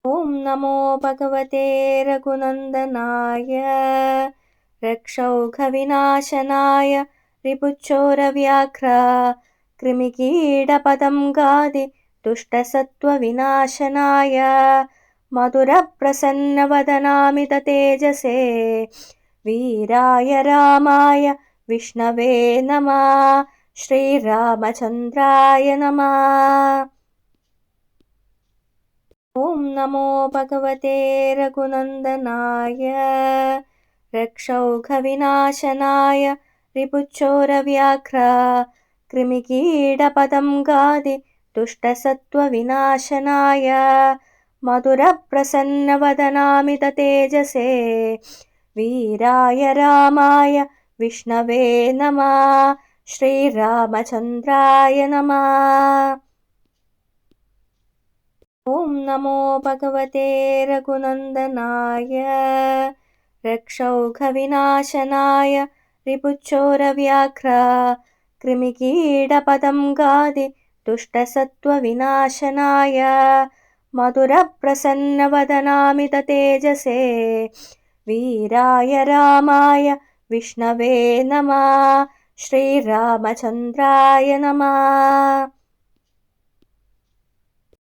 ॐ नमो भगवते रघुनन्दनाय रक्षौघविनाशनाय रिपुच्चोरव्याघ्र कृमिकीटपतङ्गादि दुष्टसत्त्वविनाशनाय मधुरप्रसन्नवदनामिततेजसे वीराय रामाय विष्णवे नमः। श्रीरामचन्द्राय नमः। ॐ नमो भगवते रघुनन्दनाय रक्षौघविनाशनाय रिपुच्चोरव्याघ्र कृमिकीटपतङ्गादि दुष्टसत्त्वविनाशनाय मधुरप्रसन्नवदनामिततेजसे वीराय रामाय विष्णवे नमः। श्रीरामचन्द्राय नमः। ॐ नमो भगवते रघुनन्दनाय रक्षौघविनाशनाय रिपुच्चोरव्याघ्र कृमिकीटपतङ्गादि दुष्टसत्त्वविनाशनाय मधुरप्रसन्नवदनामिततेजसे वीराय रामाय विष्णवे नमः। श्रीरामचन्द्राय नमः।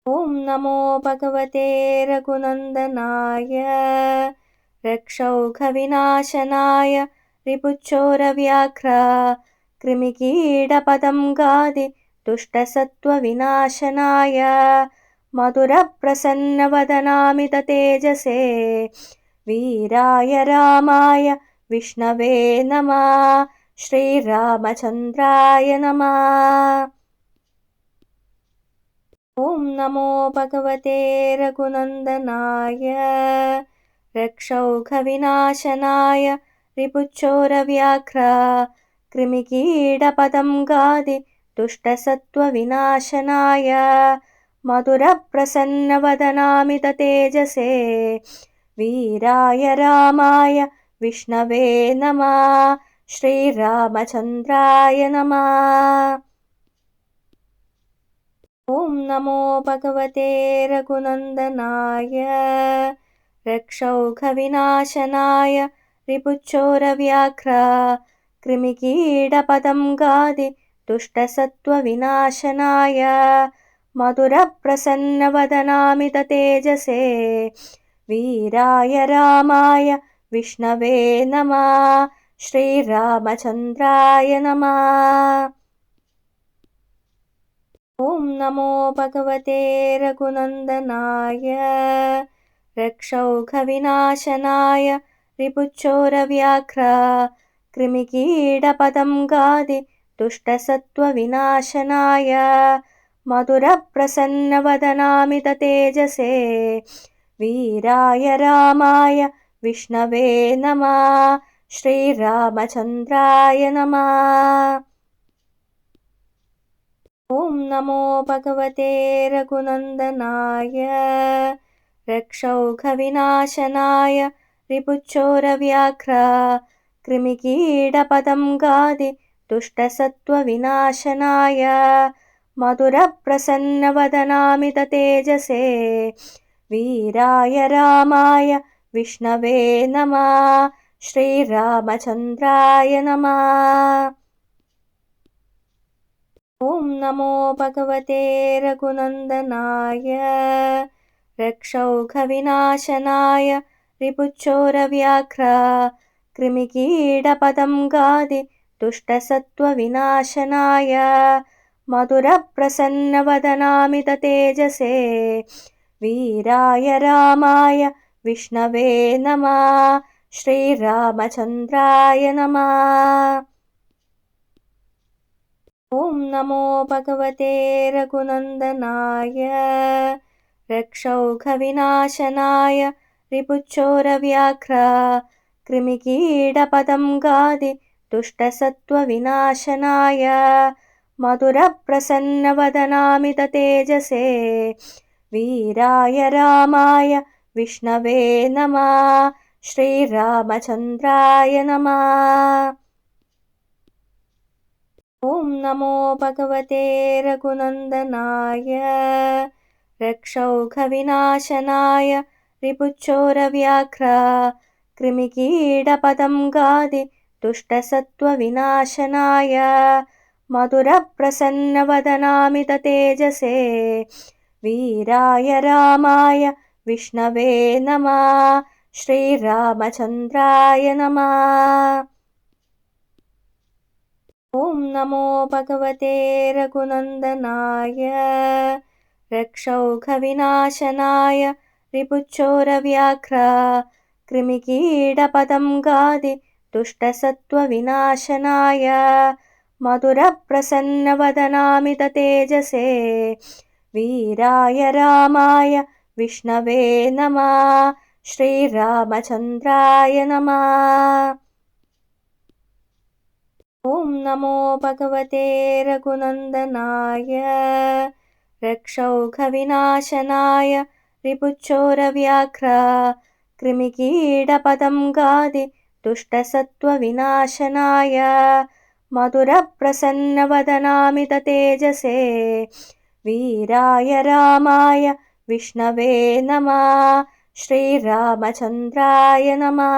ॐ नमो भगवते रघुनन्दनाय रक्षौघविनाशनाय रिपुच्चोरव्याघ्र कृमिकीटपतङ्गादि दुष्टसत्त्वविनाशनाय मधुरप्रसन्नवदनामिततेजसे वीराय रामाय विष्णवे नमः। श्रीरामचन्द्राय नमः। ॐ नमो भगवते रघुनन्दनाय रक्षौघविनाशनाय रिपुच्चोरव्याघ्र कृमिकीटपतङ्गादि दुष्टसत्त्वविनाशनाय मधुरप्रसन्नवदनामिततेजसे वीराय रामाय विष्णवे नमः। श्रीरामचन्द्राय नमः। ॐ नमो भगवते रघुनन्दनाय रक्षौघविनाशनाय रिपुच्चोरव्याघ्र कृमिकीटपतङ्गादि दुष्टसत्त्वविनाशनाय मधुरप्रसन्नवदनामिततेजसे वीराय रामाय विष्णवे नमः। श्रीरामचन्द्राय नमः। ॐ नमो भगवते रघुनन्दनाय रक्षौघविनाशनाय रिपुच्चोरव्याघ्र कृमिकीटपतङ्गादि दुष्टसत्त्वविनाशनाय मधुरप्रसन्नवदनामिततेजसे वीराय रामाय विष्णवे नमः। श्रीरामचन्द्राय नमः। ॐ नमो भगवते रघुनन्दनाय रक्षौघविनाशनाय रिपुच्चोरव्याघ्र कृमिकीटपतङ्गादि दुष्टसत्त्वविनाशनाय मधुरप्रसन्नवदनामिततेजसे वीराय रामाय विष्णवे नमः। श्रीरामचन्द्राय नमः। ॐ नमो भगवते रघुनन्दनाय रक्षौघविनाशनाय रिपुच्चोरव्याघ्र कृमिकीटपतङ्गादि दुष्टसत्त्वविनाशनाय मधुरप्रसन्नवदनामिततेजसे वीराय रामाय विष्णवे नमः। श्रीरामचन्द्राय नमः। ॐ नमो भगवते रघुनन्दनाय रक्षौघविनाशनाय रिपुच्चोरव्याघ्र कृमिकीटपतङ्गादि दुष्टसत्त्वविनाशनाय मधुरप्रसन्नवदनामिततेजसे वीराय रामाय विष्णवे नमः। श्रीरामचन्द्राय नमः। ॐ नमो भगवते रघुनन्दनाय रक्षौघविनाशनाय रिपुच्चोरव्याघ्र कृमिकीटपतङ्गादि दुष्टसत्त्वविनाशनाय मधुरप्रसन्नवदनामिततेजसे वीराय रामाय विष्णवे नमः। श्रीरामचन्द्राय नमः। ॐ नमो भगवते रघुनन्दनाय रक्षौघविनाशनाय रिपुच्चोरव्याघ्र कृमिकीटपतङ्गादि दुष्टसत्त्वविनाशनाय मधुरप्रसन्नवदनामिततेजसे वीराय रामाय विष्णवे नमः। श्रीरामचन्द्राय नमः। ॐ नमो भगवते रघुनन्दनाय रक्षौघविनाशनाय रिपुच्चोरव्याघ्र कृमिकीटपतङ्गादि दुष्टसत्त्वविनाशनाय मधुरप्रसन्नवदनामिततेजसे वीराय रामाय विष्णवे नमः। श्रीरामचन्द्राय नमः।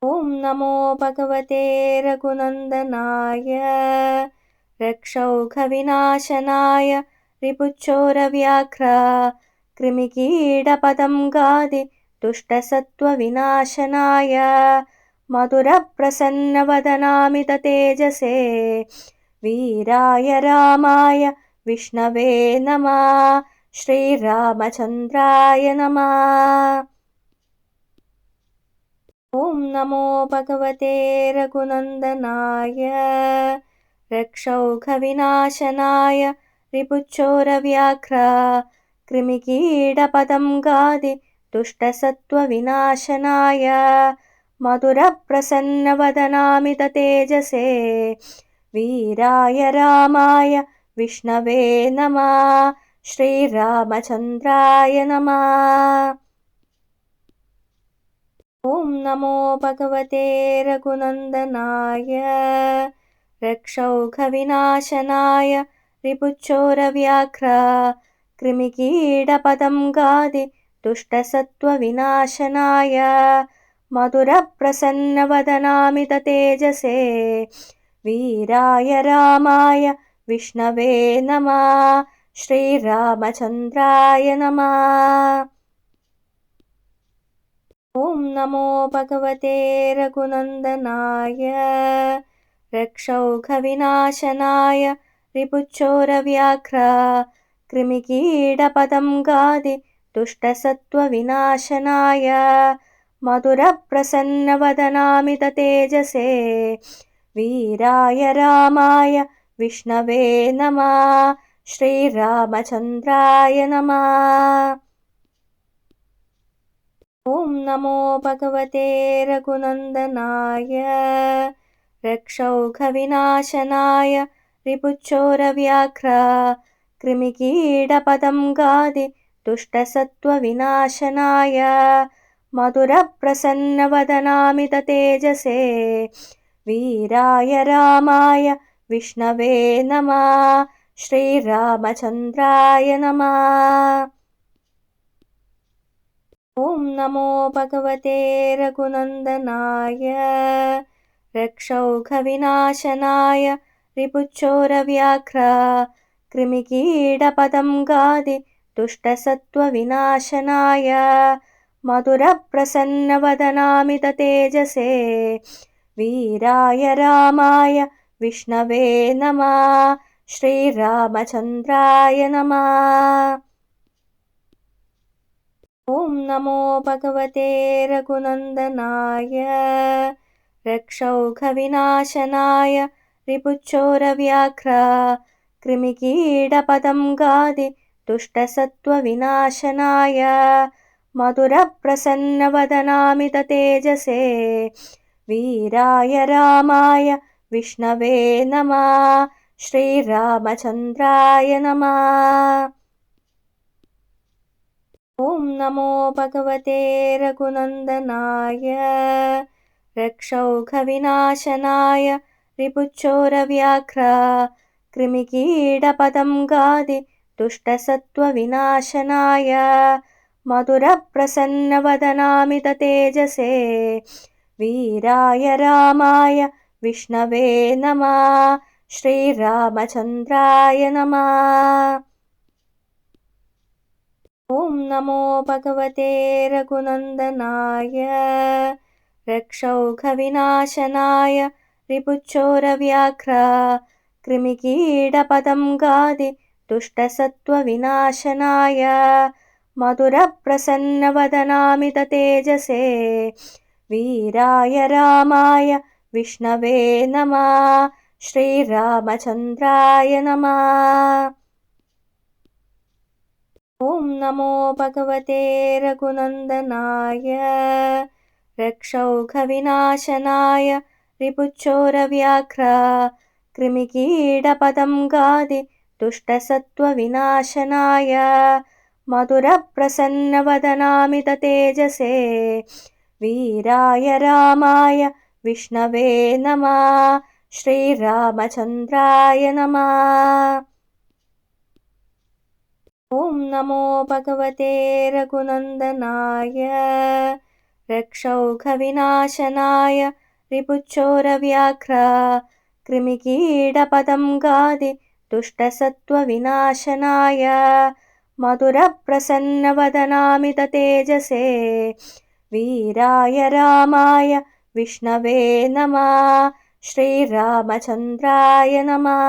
ॐ नमो भगवते रघुनन्दनाय रक्षौघविनाशनाय रिपुच्चोरव्याघ्र कृमिकीटपतङ्गादि दुष्टसत्त्वविनाशनाय मधुरप्रसन्नवदनामिततेजसे वीराय रामाय विष्णवे नमः। श्रीरामचन्द्राय नमः। ॐ नमो भगवते रघुनन्दनाय रक्षौघविनाशनाय रिपुच्चोरव्याघ्र कृमिकीटपतङ्गादि दुष्टसत्त्वविनाशनाय मधुरप्रसन्नवदनामिततेजसे वीराय रामाय विष्णवे नमः। श्रीरामचन्द्राय नमः। ॐ नमो भगवते रघुनन्दनाय रक्षौघविनाशनाय रिपुच्चोरव्याघ्र कृमिकीटपतङ्गादि दुष्टसत्त्वविनाशनाय मधुरप्रसन्नवदनामिततेजसे वीराय रामाय विष्णवे नमः। श्रीरामचन्द्राय नमः। ॐ नमो भगवते रघुनन्दनाय रक्षौघविनाशनाय रिपुच्चोरव्याघ्र कृमिकीटपतङ्गादि दुष्टसत्त्वविनाशनाय मधुरप्रसन्नवदनामिततेजसे वीराय रामाय विष्णवे नमः। श्रीरामचन्द्राय नमः। ॐ नमो भगवते रघुनन्दनाय रक्षौघविनाशनाय रिपुच्चोरव्याघ्र कृमिकीटपतङ्गादि दुष्टसत्त्वविनाशनाय मधुरप्रसन्नवदनामिततेजसे वीराय रामाय विष्णवे नमः। श्रीरामचन्द्राय नमः। ॐ नमो भगवते रघुनन्दनाय रक्षौघविनाशनाय रिपुच्चोरव्याघ्र कृमिकीटपतङ्गादि दुष्टसत्त्वविनाशनाय मधुरप्रसन्नवदनामिततेजसे वीराय रामाय विष्णवे नमः। श्रीरामचन्द्राय नमः। ॐ नमो भगवते रघुनन्दनाय रक्षौघविनाशनाय रिपुच्चोरव्याघ्र कृमिकीटपतङ्गादि दुष्टसत्त्वविनाशनाय मधुरप्रसन्नवदनामिततेजसे वीराय रामाय विष्णवे नमः। श्रीरामचन्द्राय नमः। ॐ नमो भगवते रघुनन्दनाय रक्षौघविनाशनाय रिपुच्चोरव्याघ्र कृमिकीटपतङ्गादि दुष्टसत्त्वविनाशनाय मधुरप्रसन्नवदनामिततेजसे वीराय रामाय विष्णवे नमः। श्रीरामचन्द्राय नमः। ॐ नमो भगवते रघुनन्दनाय रक्षौघविनाशनाय रिपुच्चोरव्याघ्र कृमिकीटपतङ्गादि दुष्टसत्त्वविनाशनाय मधुरप्रसन्नवदनामिततेजसे वीराय रामाय विष्णवे नमः। श्रीरामचन्द्राय नमः। ॐ नमो भगवते रघुनन्दनाय रक्षौघविनाशनाय रिपुच्चोरव्याघ्र कृमिकीटपतङ्गादि दुष्टसत्त्वविनाशनाय मधुरप्रसन्नवदनामिततेजसे वीराय रामाय विष्णवे नमः। श्रीरामचन्द्राय नमः। ॐ नमो भगवते रघुनन्दनाय रक्षौघविनाशनाय रिपुच्चोरव्याघ्र कृमिकीटपतङ्गादि दुष्टसत्त्वविनाशनाय मधुरप्रसन्नवदनामिततेजसे वीराय रामाय विष्णवे नमः। श्रीरामचन्द्राय नमः।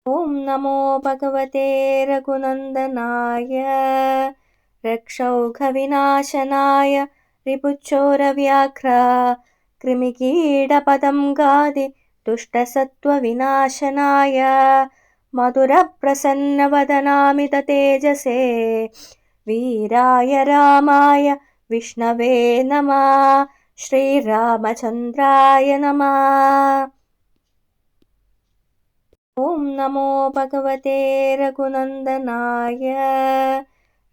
ॐ नमो भगवते रघुनन्दनाय रक्षौघविनाशनाय रिपुच्चोरव्याघ्र कृमिकीटपतङ्गादि दुष्टसत्त्वविनाशनाय मधुरप्रसन्नवदनामिततेजसे वीराय रामाय विष्णवे नमः। श्रीरामचन्द्राय नमः। ॐ नमो भगवते रघुनन्दनाय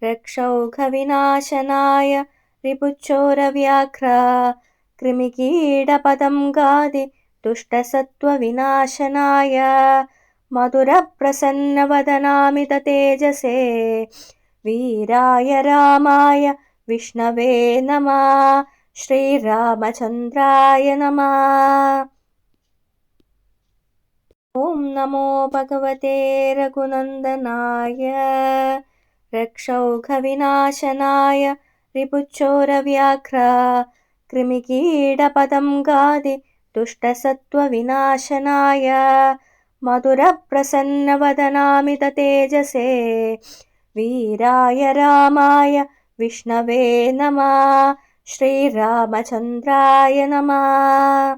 रक्षौघविनाशनाय रिपुच्चोरव्याघ्र कृमिकीटपतङ्गादि दुष्टसत्त्वविनाशनाय मधुरप्रसन्नवदनामिततेजसे वीराय रामाय विष्णवे नमः। श्रीरामचन्द्राय नमः। ॐ नमो भगवते रघुनन्दनाय रक्षौघविनाशनाय रिपुच्चोरव्याघ्र कृमिकीटपतङ्गादि दुष्टसत्त्वविनाशनाय मधुरप्रसन्नवदनामिततेजसे वीराय रामाय विष्णवे नमः। श्रीरामचन्द्राय नमः।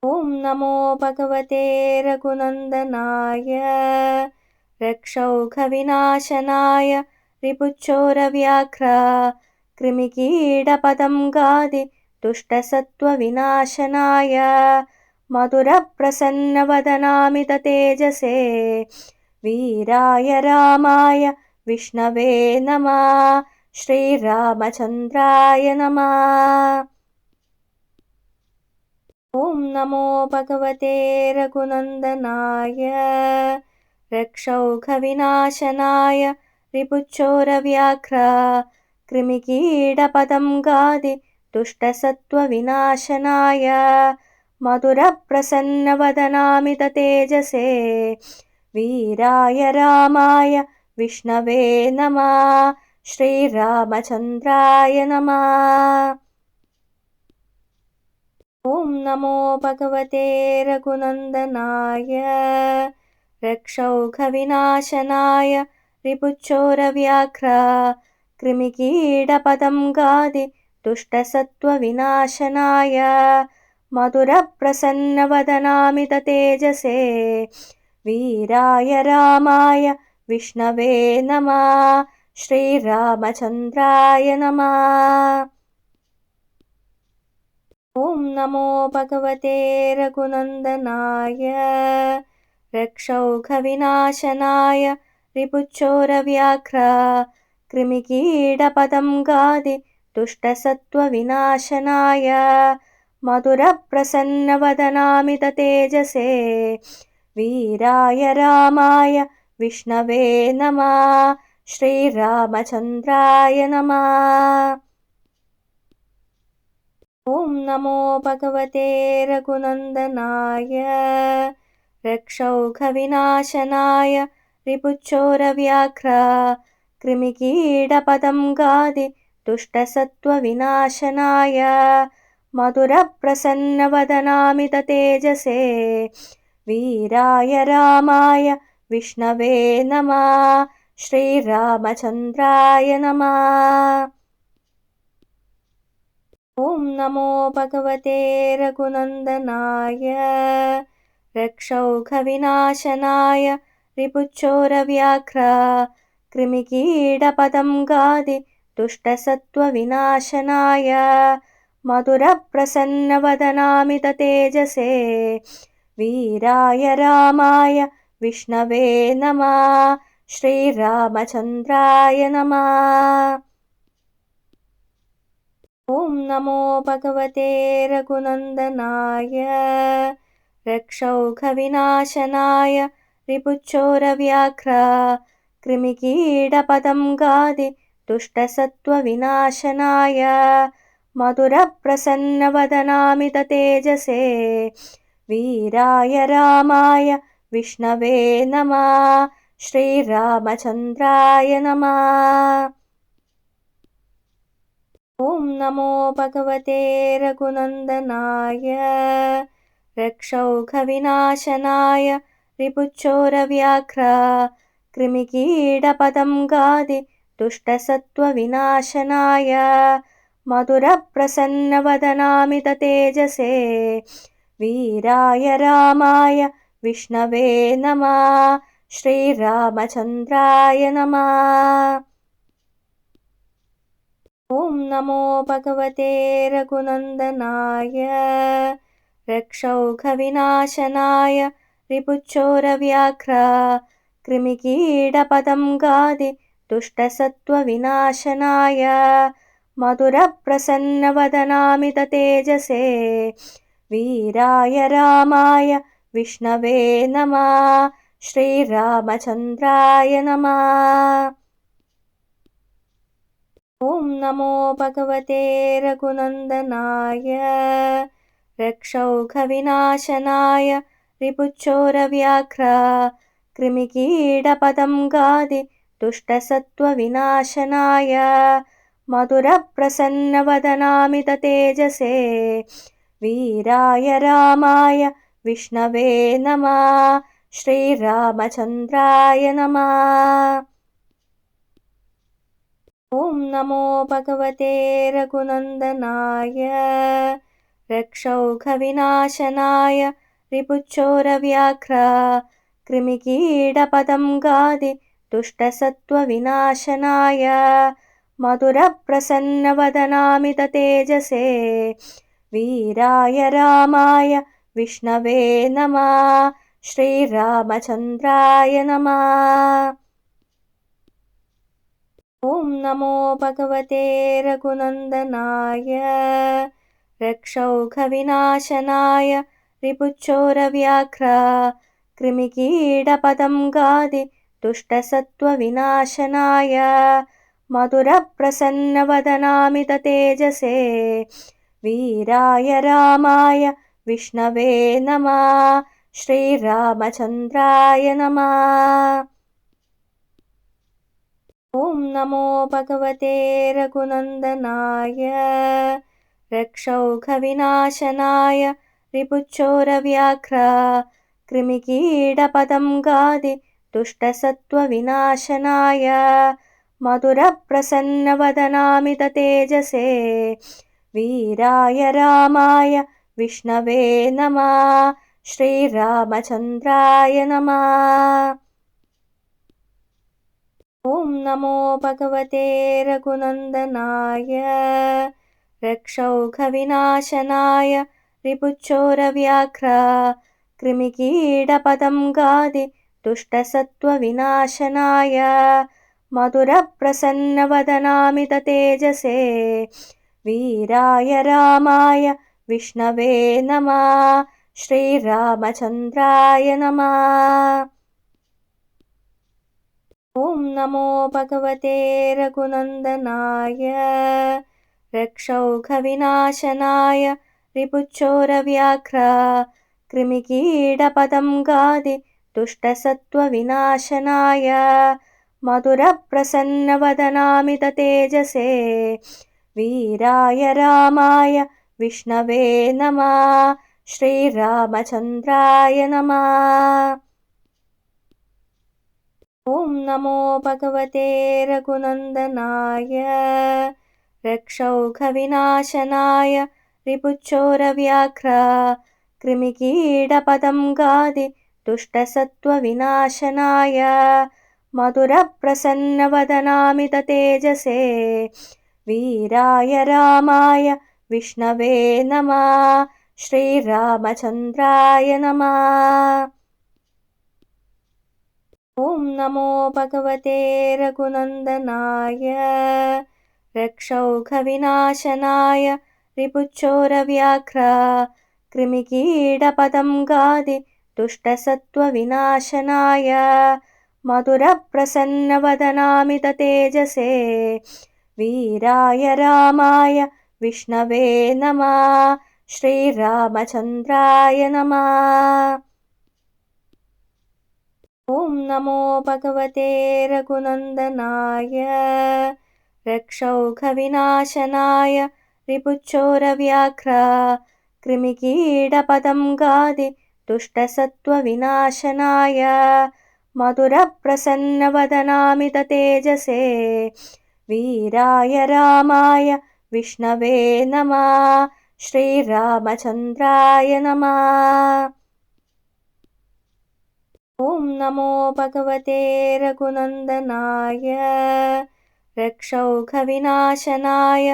ॐ नमो भगवते रघुनन्दनाय रक्षौघविनाशनाय रिपुच्चोरव्याघ्र कृमिकीटपतङ्गादि दुष्टसत्त्वविनाशनाय मधुरप्रसन्नवदनामिततेजसे वीराय रामाय विष्णवे नमः। श्रीरामचन्द्राय नमः। ॐ नमो भगवते रघुनन्दनाय रक्षौघविनाशनाय रिपुच्चोरव्याघ्र कृमिकीटपतङ्गादि दुष्टसत्त्वविनाशनाय मधुरप्रसन्नवदनामिततेजसे वीराय रामाय विष्णवे नमः। श्रीरामचन्द्राय नमः। ॐ नमो भगवते रघुनन्दनाय रक्षौघविनाशनाय रिपुच्चोरव्याघ्र कृमिकीटपतङ्गादि दुष्टसत्त्वविनाशनाय मधुरप्रसन्नवदनामिततेजसे वीराय रामाय विष्णवे नमः। श्रीरामचन्द्राय नमः। ॐ नमो भगवते रघुनन्दनाय रक्षौघविनाशनाय रिपुच्चोरव्याघ्र कृमिकीटपतङ्गादि दुष्टसत्त्वविनाशनाय मधुरप्रसन्नवदनामिततेजसे वीराय रामाय विष्णवे नमः। श्रीरामचन्द्राय नमः। ॐ नमो भगवते रघुनन्दनाय रक्षौघविनाशनाय रिपुच्चोरव्याघ्र कृमिकीटपतङ्गादि दुष्टसत्त्वविनाशनाय मधुरप्रसन्नवदनामिततेजसे वीराय रामाय विष्णवे नमः। श्रीरामचन्द्राय नमः। ॐ नमो भगवते रघुनन्दनाय रक्षौघविनाशनाय रिपुच्चोरव्याघ्र कृमिकीटपतङ्गादि दुष्टसत्त्वविनाशनाय मधुरप्रसन्नवदनामिततेजसे वीराय रामाय विष्णवे नमः। श्रीरामचन्द्राय नमः। ॐ नमो भगवते रघुनन्दनाय रक्षौघविनाशनाय रिपुच्चोरव्याघ्र कृमिकीटपतङ्गादि दुष्टसत्त्वविनाशनाय मधुरप्रसन्नवदनामिततेजसे वीराय रामाय विष्णवे नमः। श्रीरामचन्द्राय नमः। ॐ नमो भगवते रघुनन्दनाय रक्षौघविनाशनाय रिपुच्चोरव्याघ्र कृमिकीटपतङ्गादि दुष्टसत्त्वविनाशनाय मधुरप्रसन्नवदनामिततेजसे वीराय रामाय विष्णवे नमः। श्रीरामचन्द्राय नमः। ॐ नमो भगवते रघुनन्दनाय रक्षौघविनाशनाय रिपुच्चोरव्याघ्र कृमिकीटपतङ्गादि दुष्टसत्त्वविनाशनाय मधुरप्रसन्नवदनामिततेजसे वीराय रामाय विष्णवे नमः। श्रीरामचन्द्राय नमः। ॐ नमो भगवते रघुनन्दनाय रक्षौघविनाशनाय रिपुच्चोरव्याघ्र कृमिकीटपतङ्गादि दुष्टसत्त्वविनाशनाय मधुरप्रसन्नवदनामिततेजसे वीराय रामाय विष्णवे नमः। श्रीरामचन्द्राय नमः। ॐ नमो भगवते रघुनन्दनाय रक्षौघविनाशनाय रिपुच्चोरव्याघ्र कृमिकीटपतङ्गादि दुष्टसत्त्वविनाशनाय मधुरप्रसन्नवदनामिततेजसे वीराय रामाय विष्णवे नमः। श्रीरामचन्द्राय नमः। ॐ नमो भगवते रघुनन्दनाय रक्षौघविनाशनाय रिपुच्चोरव्याघ्र कृमिकीटपतङ्गादि दुष्टसत्त्वविनाशनाय मधुरप्रसन्नवदनामिततेजसे वीराय रामाय विष्णवे नमः। श्रीरामचन्द्राय नमः। ॐ नमो भगवते रघुनन्दनाय रक्षौघविनाशनाय रिपुच्चोरव्याघ्र कृमिकीटपतङ्गादि दुष्टसत्त्वविनाशनाय मधुरप्रसन्नवदनामिततेजसे वीराय रामाय विष्णवे नमः। श्रीरामचन्द्राय नमः। ॐ नमो भगवते रघुनन्दनाय रक्षौघविनाशनाय रिपुच्चोरव्याघ्र कृमिकीटपतङ्गादि दुष्टसत्त्वविनाशनाय मधुरप्रसन्नवदनामिततेजसे वीराय रामाय विष्णवे नमः। श्रीरामचन्द्राय नमः। ॐ नमो भगवते रघुनन्दनाय रक्षौघविनाशनाय रिपुच्चोरव्याघ्र कृमिकीटपतङ्गादि दुष्टसत्त्वविनाशनाय मधुरप्रसन्नवदनामिततेजसे वीराय रामाय विष्णवे नमः। श्रीरामचन्द्राय नमः। ॐ नमो भगवते रघुनन्दनाय रक्षौघविनाशनाय रिपुच्चोरव्याघ्र कृमिकीटपतङ्गादि दुष्टसत्त्वविनाशनाय मधुरप्रसन्नवदनामिततेजसे वीराय रामाय विष्णवे नमः। श्रीरामचन्द्राय नमः। ॐ नमो भगवते रघुनन्दनाय रक्षौघविनाशनाय रिपुच्चोरव्याघ्र कृमिकीटपतङ्गादि दुष्टसत्त्वविनाशनाय मधुरप्रसन्नवदनामिततेजसे वीराय रामाय विष्णवे नमः। श्रीरामचन्द्राय नमः। ॐ नमो भगवते रघुनन्दनाय रक्षौघविनाशनाय रिपुच्चोरव्याघ्र कृमिकीटपतङ्गादि दुष्टसत्त्वविनाशनाय मधुरप्रसन्नवदनामिततेजसे वीराय रामाय विष्णवे नमः। श्रीरामचन्द्राय नमः। ॐ नमो भगवते रघुनन्दनाय रक्षौघविनाशनाय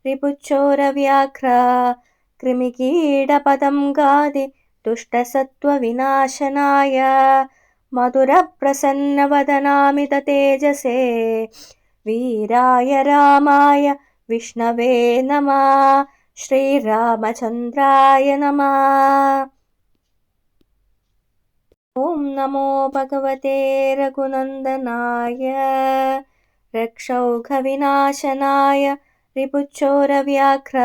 रिपुच्चोरव्याघ्र कृमिकीटपतङ्गादि दुष्टसत्त्वविनाशनाय मधुरप्रसन्नवदनामिततेजसे वीराय रामाय विष्णवे नमः। श्रीरामचन्द्राय नमः। ॐ नमो भगवते रघुनन्दनाय रक्षौघविनाशनाय रिपुच्चोरव्याघ्र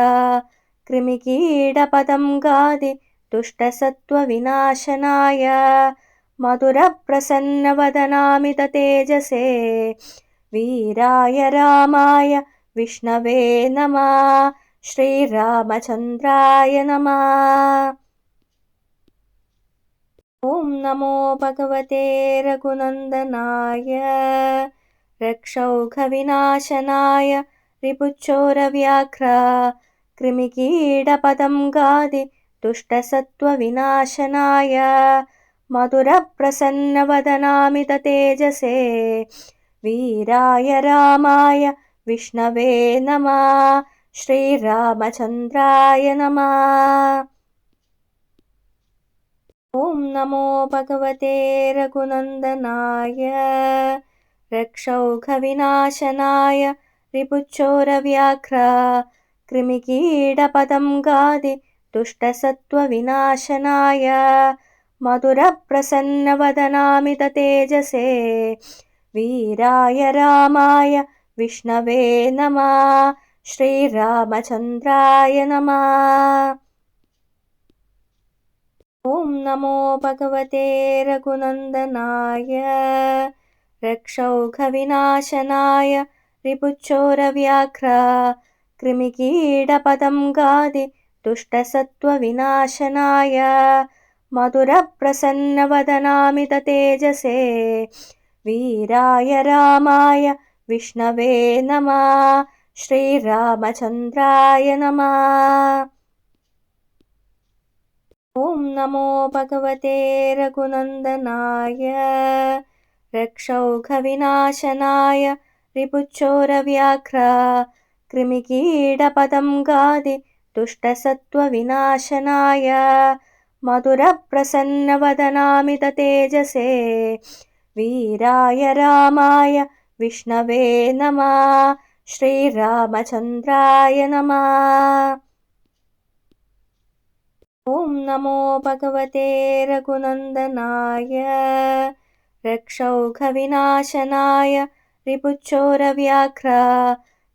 कृमिकीटपतङ्गादि दुष्टसत्त्वविनाशनाय मधुरप्रसन्नवदनामिततेजसे वीराय रामाय विष्णवे नमः। श्रीरामचन्द्राय नमः। ॐ नमो भगवते रघुनन्दनाय रक्षौघविनाशनाय रिपुच्चोरव्याघ्र कृमिकीटपतङ्गादि दुष्टसत्त्वविनाशनाय मधुरप्रसन्नवदनामिततेजसे वीराय रामाय विष्णवे नमः। श्रीरामचन्द्राय नमः। ॐ नमो भगवते रघुनन्दनाय रक्षौघविनाशनाय रिपुच्चोरव्याघ्र कृमिकीटपतङ्गादि दुष्टसत्त्वविनाशनाय मधुरप्रसन्नवदनामिततेजसे वीराय रामाय विष्णवे नमः। श्रीरामचन्द्राय नमः। ॐ नमो भगवते रघुनन्दनाय रक्षौघविनाशनाय रिपुच्चोरव्याघ्र कृमिकीटपतङ्गादि दुष्टसत्त्वविनाशनाय मधुरप्रसन्नवदनामिततेजसे वीराय रामाय विष्णवे नमः। श्रीरामचन्द्राय नमः। ॐ नमो भगवते रघुनन्दनाय रक्षौघविनाशनाय रिपुच्चोरव्याघ्र कृमिकीटपतङ्गादि दुष्टसत्त्वविनाशनाय मधुरप्रसन्नवदनामिततेजसे वीराय रामाय विष्णवे नमः। श्रीरामचन्द्राय नमः। ॐ नमो भगवते रघुनन्दनाय रक्षौघविनाशनाय रिपुच्चोरव्याघ्र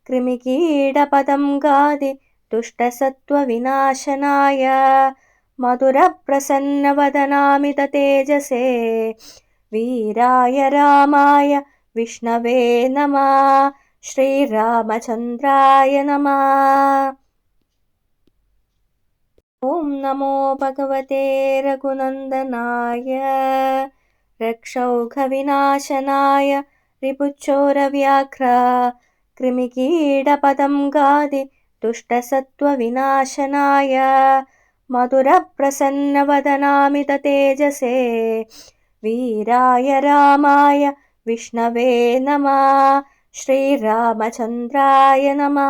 कृमिकीटपतङ्गादि दुष्टसत्त्वविनाशनाय मधुरप्रसन्नवदनामिततेजसे वीराय रामाय विष्णवे नमः। श्रीरामचन्द्राय नमः। ॐ नमो भगवते रघुनन्दनाय रक्षौघविनाशनाय रिपुच्चोरव्याघ्र कृमिकीटपतङ्गादि दुष्टसत्त्वविनाशनाय मधुरप्रसन्नवदनामिततेजसे वीराय रामाय विष्णवे नमः। श्रीरामचन्द्राय नमः।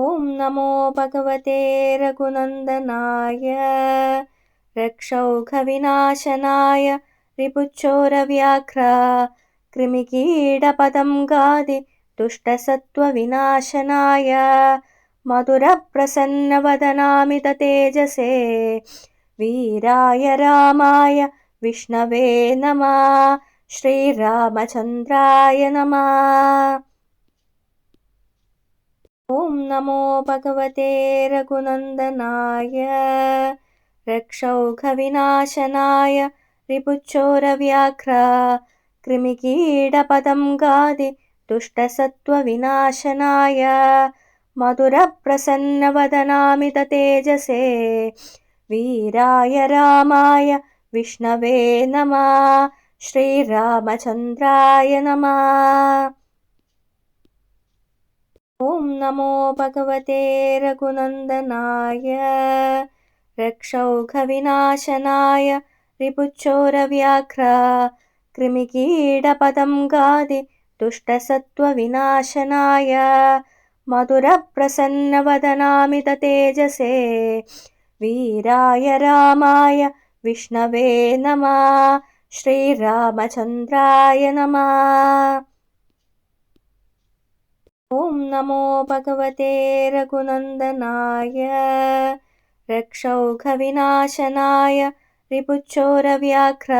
ॐ नमो भगवते रघुनन्दनाय रक्षौघविनाशनाय रिपुच्चोरव्याघ्र कृमिकीटपतङ्गादि दुष्टसत्त्वविनाशनाय मधुरप्रसन्नवदनामिततेजसे वीराय रामाय विष्णवे नमः। श्रीरामचन्द्राय नमः। ॐ नमो भगवते रघुनन्दनाय रक्षौघविनाशनाय रिपुच्चोरव्याघ्र कृमिकीटपतङ्गादि दुष्टसत्त्वविनाशनाय मधुरप्रसन्नवदनामिततेजसे वीराय रामाय विष्णवे नमः। श्रीरामचन्द्राय नमः। ॐ नमो भगवते रघुनन्दनाय रक्षौघविनाशनाय रिपुच्चोरव्याघ्र कृमिकीटपतङ्गादि दुष्टसत्त्वविनाशनाय मधुरप्रसन्नवदनामिततेजसे वीराय रामाय विष्णवे नमः। श्रीरामचन्द्राय नमः। ॐ नमो भगवते रघुनन्दनाय रक्षौघविनाशनाय रिपुच्चोरव्याघ्र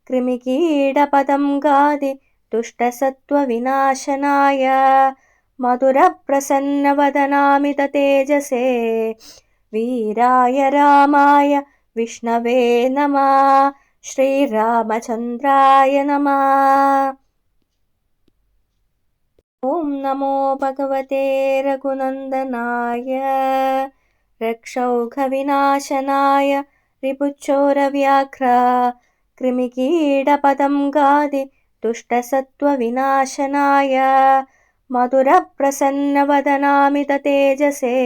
कृमिकीटपतङ्गादि दुष्टसत्त्वविनाशनाय मधुरप्रसन्नवदनामिततेजसे वीराय रामाय विष्णवे नमः। श्रीरामचन्द्राय नमः। ॐ नमो भगवते रघुनन्दनाय रक्षौघविनाशनाय रिपुच्चोरव्याघ्र कृमिकीटपतङ्गादि दुष्टसत्त्वविनाशनाय मधुरप्रसन्नवदनामिततेजसे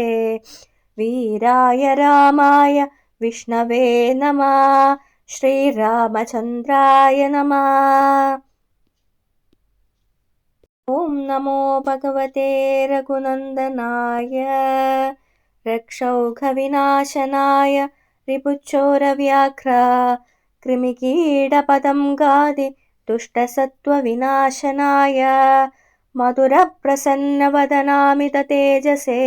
वीराय रामाय विष्णवे नमः। श्रीरामचन्द्राय नमः। ॐ नमो भगवते रघुनन्दनाय रक्षौघविनाशनाय रिपुच्चोरव्याघ्र कृमिकीटपतङ्गादि दुष्टसत्त्वविनाशनाय मधुरप्रसन्नवदनामिततेजसे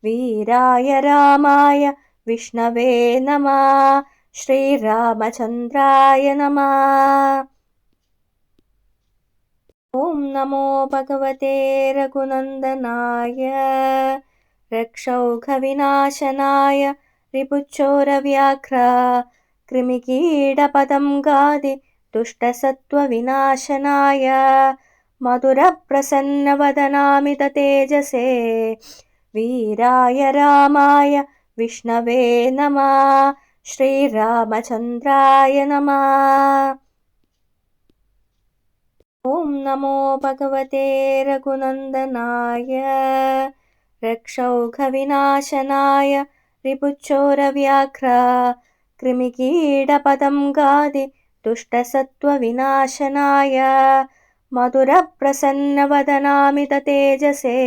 वीराय रामाय विष्णवे नमः। श्रीरामचन्द्राय नमः। ॐ नमो भगवते रघुनन्दनाय रक्षौघविनाशनाय रिपुच्चोरव्याघ्र कृमिकीटपतङ्गादि दुष्टसत्त्वविनाशनाय मधुरप्रसन्नवदनामिततेजसे वीराय रामाय विष्णवे नमः। श्रीरामचन्द्राय नमः। ॐ नमो भगवते रघुनन्दनाय रक्षौघविनाशनाय रिपुच्चोरव्याघ्र कृमिकीटपतङ्गादि दुष्टसत्त्वविनाशनाय मधुरप्रसन्नवदनामिततेजसे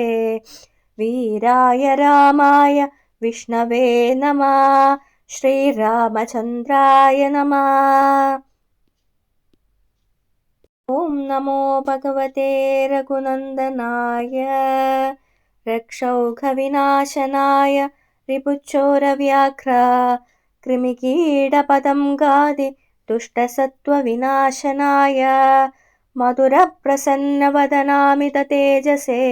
वीराय रामाय विष्णवे नमः। श्रीरामचन्द्राय नमः। ॐ नमो भगवते रघुनन्दनाय रक्षौघविनाशनाय रिपुच्चोरव्याघ्र कृमिकीटपतङ्गादि दुष्टसत्त्वविनाशनाय मधुरप्रसन्नवदनामिततेजसे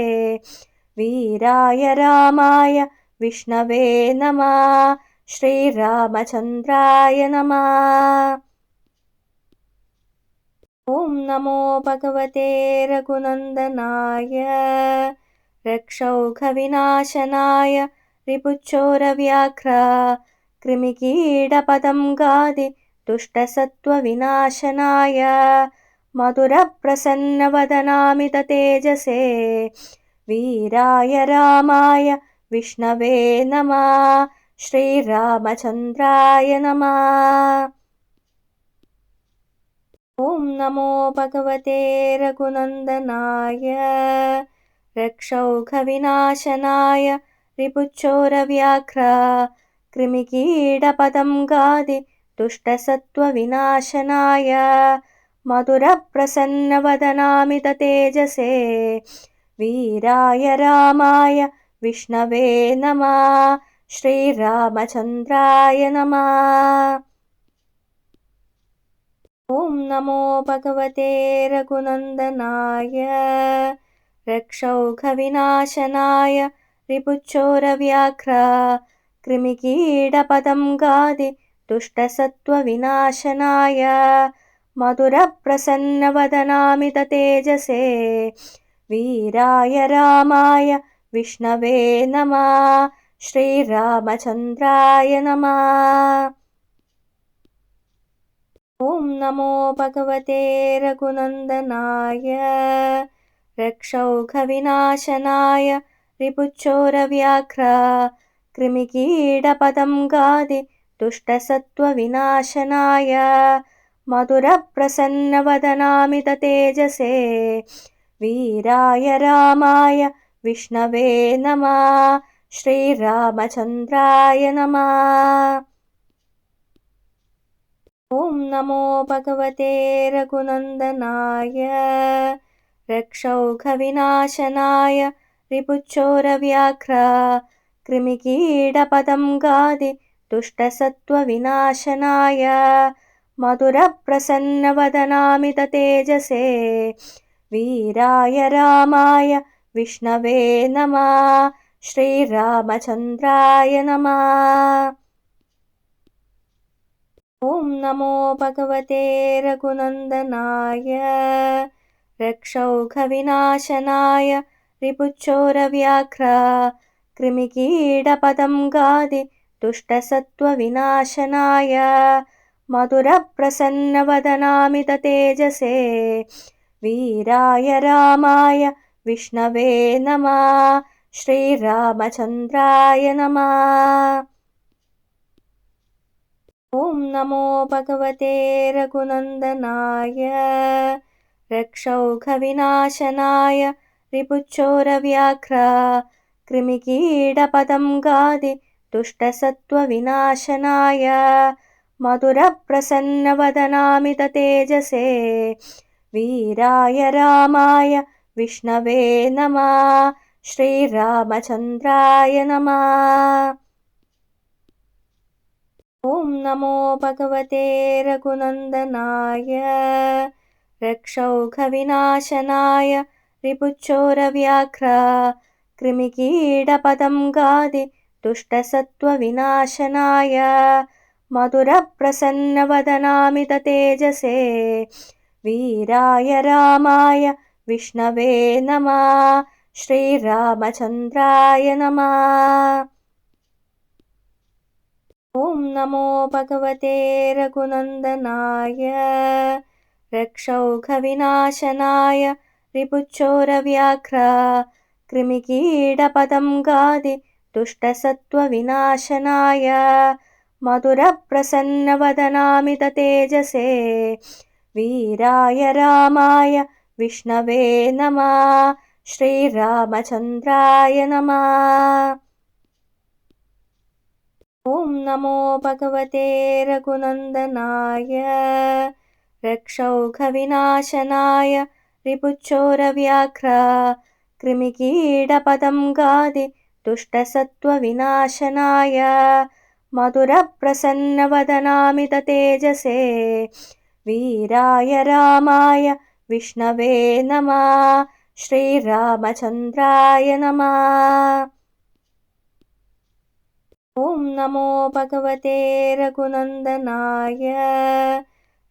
वीराय रामाय विष्णवे नमः। श्रीरामचन्द्राय नमः। ॐ नमो भगवते रघुनन्दनाय रक्षौघविनाशनाय रिपुच्चोरव्याघ्र कृमिकीटपतङ्गादि दुष्टसत्त्वविनाशनाय मधुरप्रसन्नवदनामिततेजसे वीराय रामाय विष्णवे नमः। श्रीरामचन्द्राय नमः। ॐ नमो भगवते रघुनन्दनाय रक्षौघविनाशनाय रिपुच्चोरव्याघ्र कृमिकीटपतङ्गादि दुष्टसत्त्वविनाशनाय मधुरप्रसन्नवदनामिततेजसे वीराय रामाय विष्णवे नमः। श्रीरामचन्द्राय नमः। ॐ नमो भगवते रघुनन्दनाय रक्षौघविनाशनाय रिपुच्चोरव्याघ्र कृमिकीटपतङ्गादि दुष्टसत्त्वविनाशनाय मधुरप्रसन्नवदनामिततेजसे वीराय रामाय विष्णवे नमः। श्रीरामचन्द्राय नमः। ॐ नमो भगवते रघुनन्दनाय रक्षौघविनाशनाय रिपुच्चोरव्याघ्र कृमिकीटपतङ्गादि दुष्टसत्त्वविनाशनाय मधुरप्रसन्नवदनामिततेजसे वीराय रामाय विष्णवे नमः। श्रीरामचन्द्राय नमः। ॐ नमो भगवते रघुनन्दनाय रक्षौघविनाशनाय रिपुच्चोरव्याघ्र कृमिकीटपतङ्गादि दुष्टसत्त्वविनाशनाय मधुरप्रसन्नवदनामिततेजसे वीराय रामाय विष्णवे नमः। श्रीरामचन्द्राय नमः। ॐ नमो भगवते रघुनन्दनाय रक्षौघविनाशनाय रिपुच्चोरव्याघ्र कृमिकीटपतङ्गादि दुष्टसत्त्वविनाशनाय मधुरप्रसन्नवदनामिततेजसे वीराय रामाय विष्णवे नमः। श्रीरामचन्द्राय नमः। ॐ नमो भगवते रघुनन्दनाय रक्षौघविनाशनाय रिपुच्चोरव्याघ्र कृमिकीटपतङ्गादि दुष्टसत्त्वविनाशनाय मधुरप्रसन्नवदनामिततेजसे वीराय रामाय विष्णवे नमः। श्रीरामचन्द्राय नमः। ॐ नमो भगवते रघुनन्दनाय रक्षौघविनाशनाय रिपुच्चोरव्याघ्र कृमिकीटपतङ्गादि दुष्टसत्त्वविनाशनाय मधुरप्रसन्नवदनामिततेजसे वीराय रामाय विष्णवे नमः। श्रीरामचन्द्राय नमः। ॐ नमो भगवते रघुनन्दनाय रक्षौघविनाशनाय रिपुच्चोरव्याघ्र कृमिकीटपतङ्गादि दुष्टसत्त्वविनाशनाय मधुरप्रसन्नवदनामिततेजसे वीराय रामाय विष्णवे नमः। श्रीरामचन्द्राय नमः। ॐ नमो भगवते रघुनन्दनाय रक्षौघविनाशनाय रिपुच्चोरव्याघ्र कृमिकीटपतङ्गादि दुष्टसत्त्वविनाशनाय मधुरप्रसन्नवदनामिततेजसे वीराय रामाय विष्णवे नमः। श्रीरामचन्द्राय नमः। ॐ नमो भगवते रघुनन्दनाय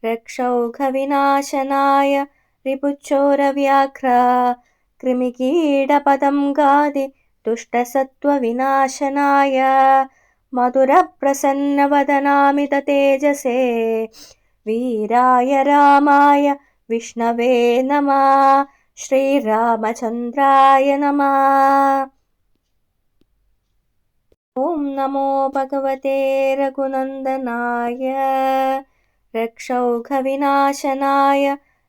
रक्षौघविनाशनाय रिपुच्चोरव्याघ्र कृमिकीटपतङ्गादि दुष्टसत्त्वविनाशनाय मधुरप्रसन्नवदनामिततेजसे वीराय रामाय विष्णवे नमः। श्रीरामचन्द्राय नमः। ॐ नमो भगवते रघुनन्दनाय रक्षौघविनाशनाय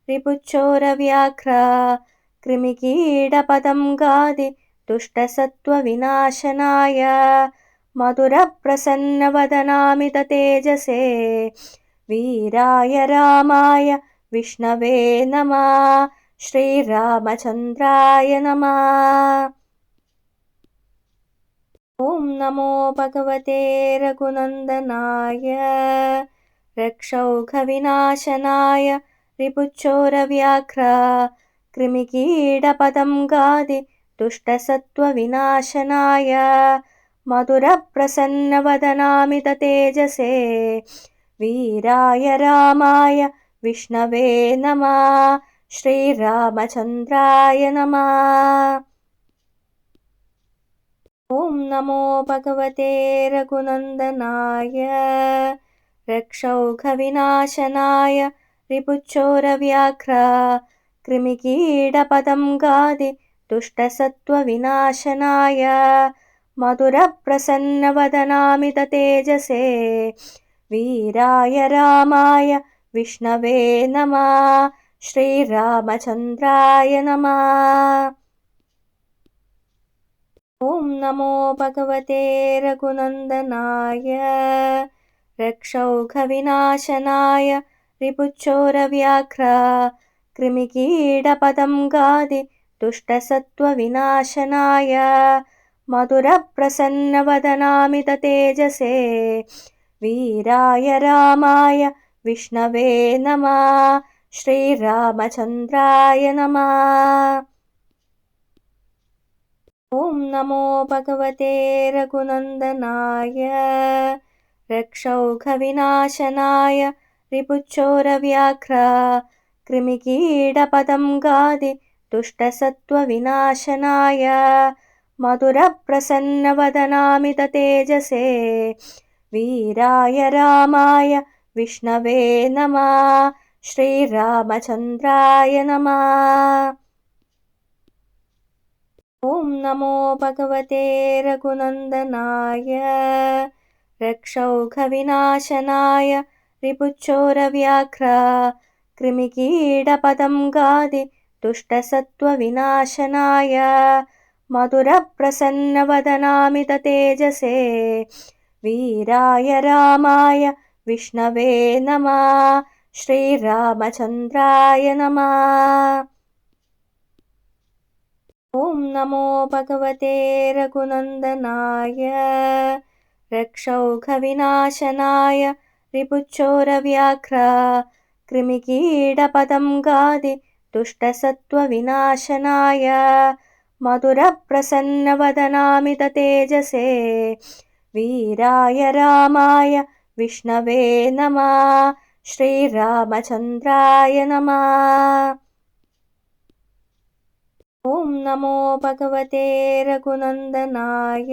रिपुच्चोरव्याघ्र कृमिकीटपतङ्गादि दुष्टसत्त्वविनाशनाय मधुरप्रसन्नवदनामिततेजसे वीराय रामाय विष्णवे नमः। श्रीरामचन्द्राय नमः। ॐ नमो भगवते रघुनन्दनाय रक्षौघविनाशनाय रिपुच्चोरव्याघ्र कृमिकीटपतङ्गादि दुष्टसत्त्वविनाशनाय मधुरप्रसन्नवदनामिततेजसे वीराय रामाय विष्णवे नमः। श्रीरामचन्द्राय नमः। ॐ नमो भगवते रघुनन्दनाय रक्षौघविनाशनाय रिपुच्चोरव्याघ्र कृमिकीटपतङ्गादि दुष्टसत्त्वविनाशनाय मधुरप्रसन्नवदनामिततेजसे वीराय रामाय विष्णवे नमः। श्रीरामचन्द्राय नमः। ॐ नमो भगवते रघुनन्दनाय रक्षौघविनाशनाय रिपुच्चोरव्याघ्र कृमिकीटपतङ्गादि दुष्टसत्त्वविनाशनाय मधुरप्रसन्नवदनामिततेजसे वीराय रामाय विष्णवे नमः। श्रीरामचन्द्राय नमः। ॐ नमो भगवते रघुनन्दनाय रक्षौघविनाशनाय रिपुच्चोरव्याघ्र कृमिकीटपतङ्गादि दुष्टसत्त्वविनाशनाय मधुरप्रसन्नवदनामिततेजसे वीराय रामाय विष्णवे नमः। श्रीरामचन्द्राय नमः। ॐ नमो भगवते रघुनन्दनाय रक्षौघविनाशनाय रिपुच्चोरव्याघ्र कृमिकीटपतङ्गादि दुष्टसत्त्वविनाशनाय मधुरप्रसन्नवदनामिततेजसे वीराय रामाय विष्णवे नमः। श्रीरामचन्द्राय नमः। ॐ नमो भगवते रघुनन्दनाय रक्षौघविनाशनाय रिपुच्चोरव्याघ्र कृमिकीटपतङ्गादि दुष्टसत्त्वविनाशनाय मधुरप्रसन्नवदनामिततेजसे वीराय रामाय विष्णवे नमः। श्रीरामचन्द्राय नमः। ॐ नमो भगवते रघुनन्दनाय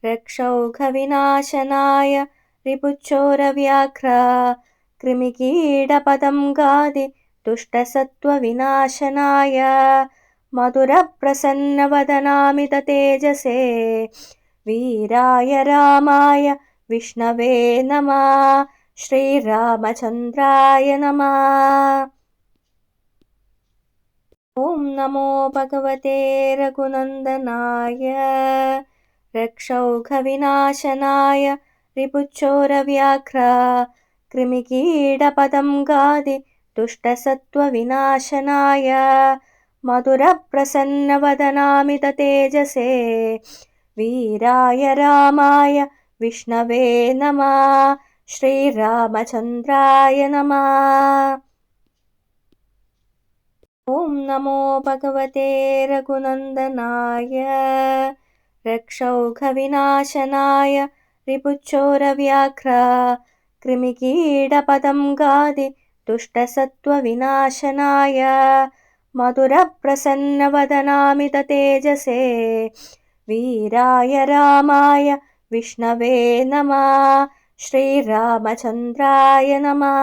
रक्षौघविनाशनाय रिपुच्चोरव्याघ्र कृमिकीटपतङ्गादि दुष्टसत्त्वविनाशनाय मधुरप्रसन्नवदनामिततेजसे वीराय रामाय विष्णवे नमः। श्रीरामचन्द्राय नमः। ॐ नमो भगवते रघुनन्दनाय रक्षौघविनाशनाय रिपुच्चोरव्याघ्र कृमिकीटपतङ्गादि दुष्टसत्त्वविनाशनाय मधुरप्रसन्नवदनामिततेजसे वीराय रामाय विष्णवे नमः। श्रीरामचन्द्राय नमः। ॐ नमो भगवते रघुनन्दनाय रक्षौघविनाशनाय रिपुच्चोरव्याघ्र कृमिकीटपतङ्गादि दुष्टसत्त्वविनाशनाय मधुरप्रसन्नवदनामिततेजसे वीराय रामाय विष्णवे नमः। श्रीरामचन्द्राय नमः।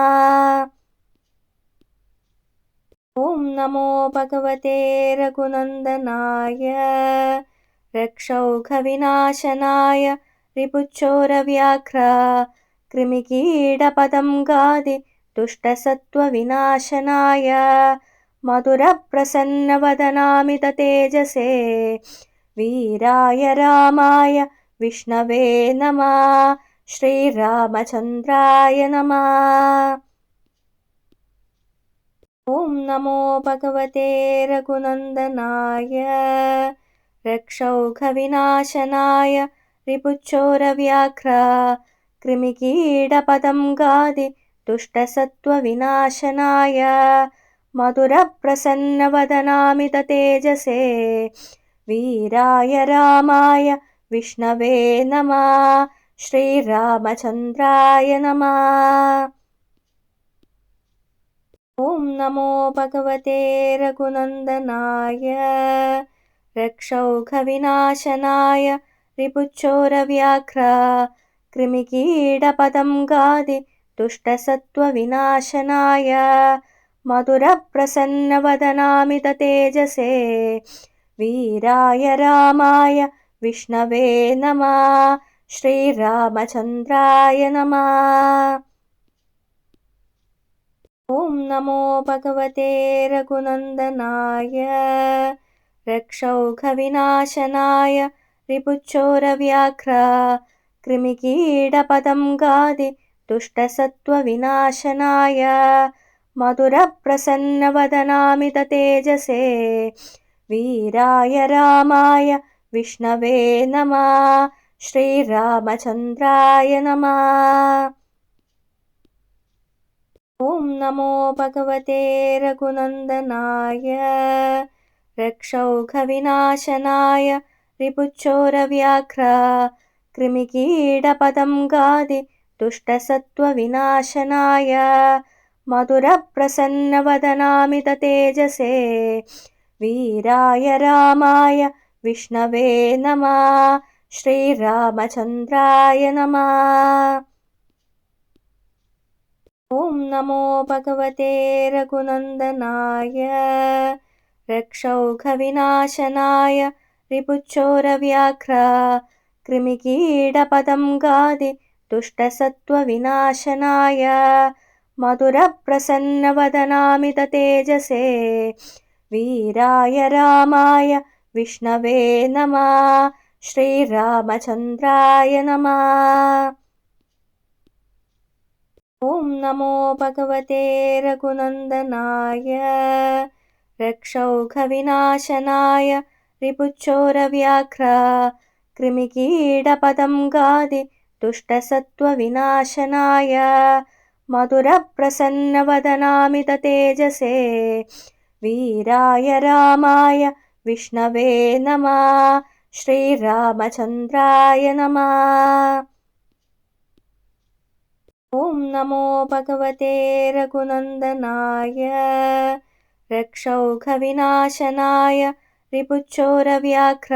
ॐ नमो भगवते रघुनन्दनाय रक्षौघविनाशनाय रिपुच्चोरव्याघ्र कृमिकीटपतङ्गादि दुष्टसत्त्वविनाशनाय मधुरप्रसन्नवदनामिततेजसे वीराय रामाय विष्णवे नमः। श्रीरामचन्द्राय नमः। ॐ नमो भगवते रघुनन्दनाय रक्षौघविनाशनाय रिपुच्चोरव्याघ्र कृमिकीटपतङ्गादि दुष्टसत्त्वविनाशनाय मधुरप्रसन्नवदनामिततेजसे वीराय रामाय विष्णवे नमः। श्रीरामचन्द्राय नमः। ॐ नमो भगवते रघुनन्दनाय रक्षौघविनाशनाय रिपुच्चोरव्याघ्र कृमिकीटपतङ्गादि दुष्टसत्त्वविनाशनाय मधुरप्रसन्नवदनामिततेजसे वीराय रामाय विष्णवे नमः। श्रीरामचन्द्राय नमः। ॐ नमो भगवते रघुनन्दनाय रक्षौघविनाशनाय रिपुच्चोरव्याघ्र कृमिकीटपतङ्गादि दुष्टसत्त्वविनाशनाय मधुरप्रसन्नवदनामिततेजसे वीराय रामाय विष्णवे नमः। श्रीरामचन्द्राय नमः। ॐ नमो भगवते रघुनन्दनाय रक्षौघविनाशनाय रिपुच्चोरव्याघ्र कृमिकीटपतङ्गादि दुष्टसत्त्वविनाशनाय मधुरप्रसन्नवदनामिततेजसे वीराय रामाय विष्णवे नमः। श्रीरामचन्द्राय नमः। ॐ नमो भगवते रघुनन्दनाय रक्षौघविनाशनाय रिपुच्चोरव्याघ्र कृमिकीटपतङ्गादि दुष्टसत्त्वविनाशनाय मधुरप्रसन्नवदनामिततेजसे वीराय रामाय विष्णवे नमः। श्रीरामचन्द्राय नमः। ॐ नमो भगवते रघुनन्दनाय रक्षौघविनाशनाय रिपुच्चोरव्याघ्र कृमिकीटपतङ्गादि दुष्टसत्त्वविनाशनाय मधुरप्रसन्नवदनामिततेजसे वीराय रामाय विष्णवे नमः। श्रीरामचन्द्राय नमः। ॐ नमो भगवते रघुनन्दनाय रक्षौघविनाशनाय रिपुच्चोरव्याघ्र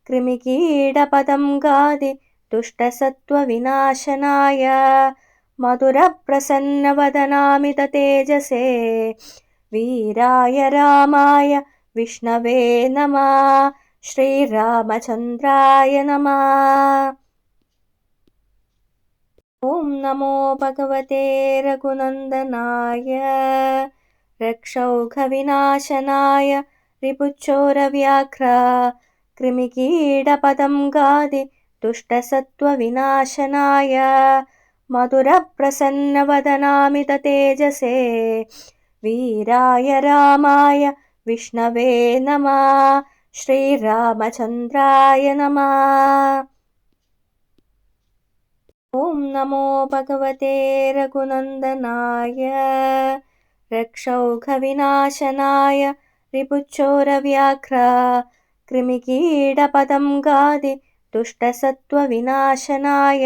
कृमिकीटपतङ्गादि दुष्टसत्त्वविनाशनाय मधुरप्रसन्नवदनामिततेजसे वीराय रामाय विष्णवे नमः। श्रीरामचन्द्राय नमः। ॐ नमो भगवते रघुनन्दनाय रक्षौघविनाशनाय रिपुच्चोरव्याघ्र कृमिकीटपतङ्गादि दुष्टसत्त्वविनाशनाय मधुरप्रसन्नवदनामिततेजसे वीराय रामाय विष्णवे नमः। श्रीरामचन्द्राय नमः। ॐ नमो भगवते रघुनन्दनाय रक्षौघविनाशनाय रिपुच्चोरव्याघ्र कृमिकीटपतङ्गादि दुष्टसत्त्वविनाशनाय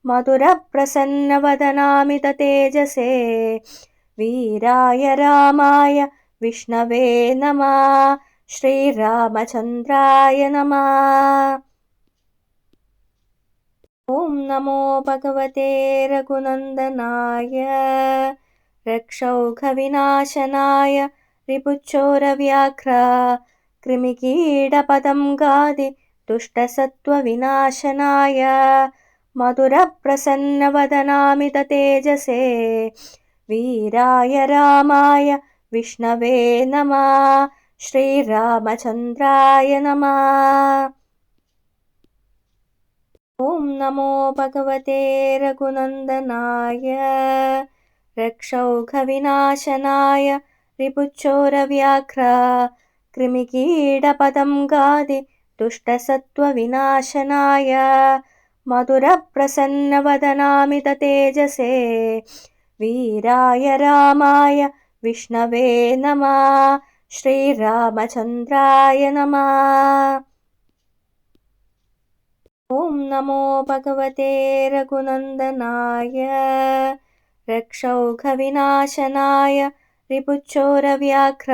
मधुरप्रसन्नवदनामिततेजसे वीराय रामाय विष्णवे नमः। श्रीरामचन्द्राय नमः। ॐ नमो भगवते रघुनन्दनाय रक्षौघविनाशनाय रिपुच्चोरव्याघ्र कृमिकीटपतङ्गादि दुष्टसत्त्वविनाशनाय मधुरप्रसन्नवदनामिततेजसे वीराय रामाय विष्णवे नमः। श्रीरामचन्द्राय नमः। ॐ नमो भगवते रघुनन्दनाय रक्षौघविनाशनाय रिपुच्चोरव्याघ्र कृमिकीटपतङ्गादि दुष्टसत्त्वविनाशनाय मधुरप्रसन्नवदनामिततेजसे वीराय रामाय विष्णवे नमः। श्रीरामचन्द्राय नमः। ॐ नमो भगवते रघुनन्दनाय रक्षौघविनाशनाय रिपुच्चोरव्याघ्र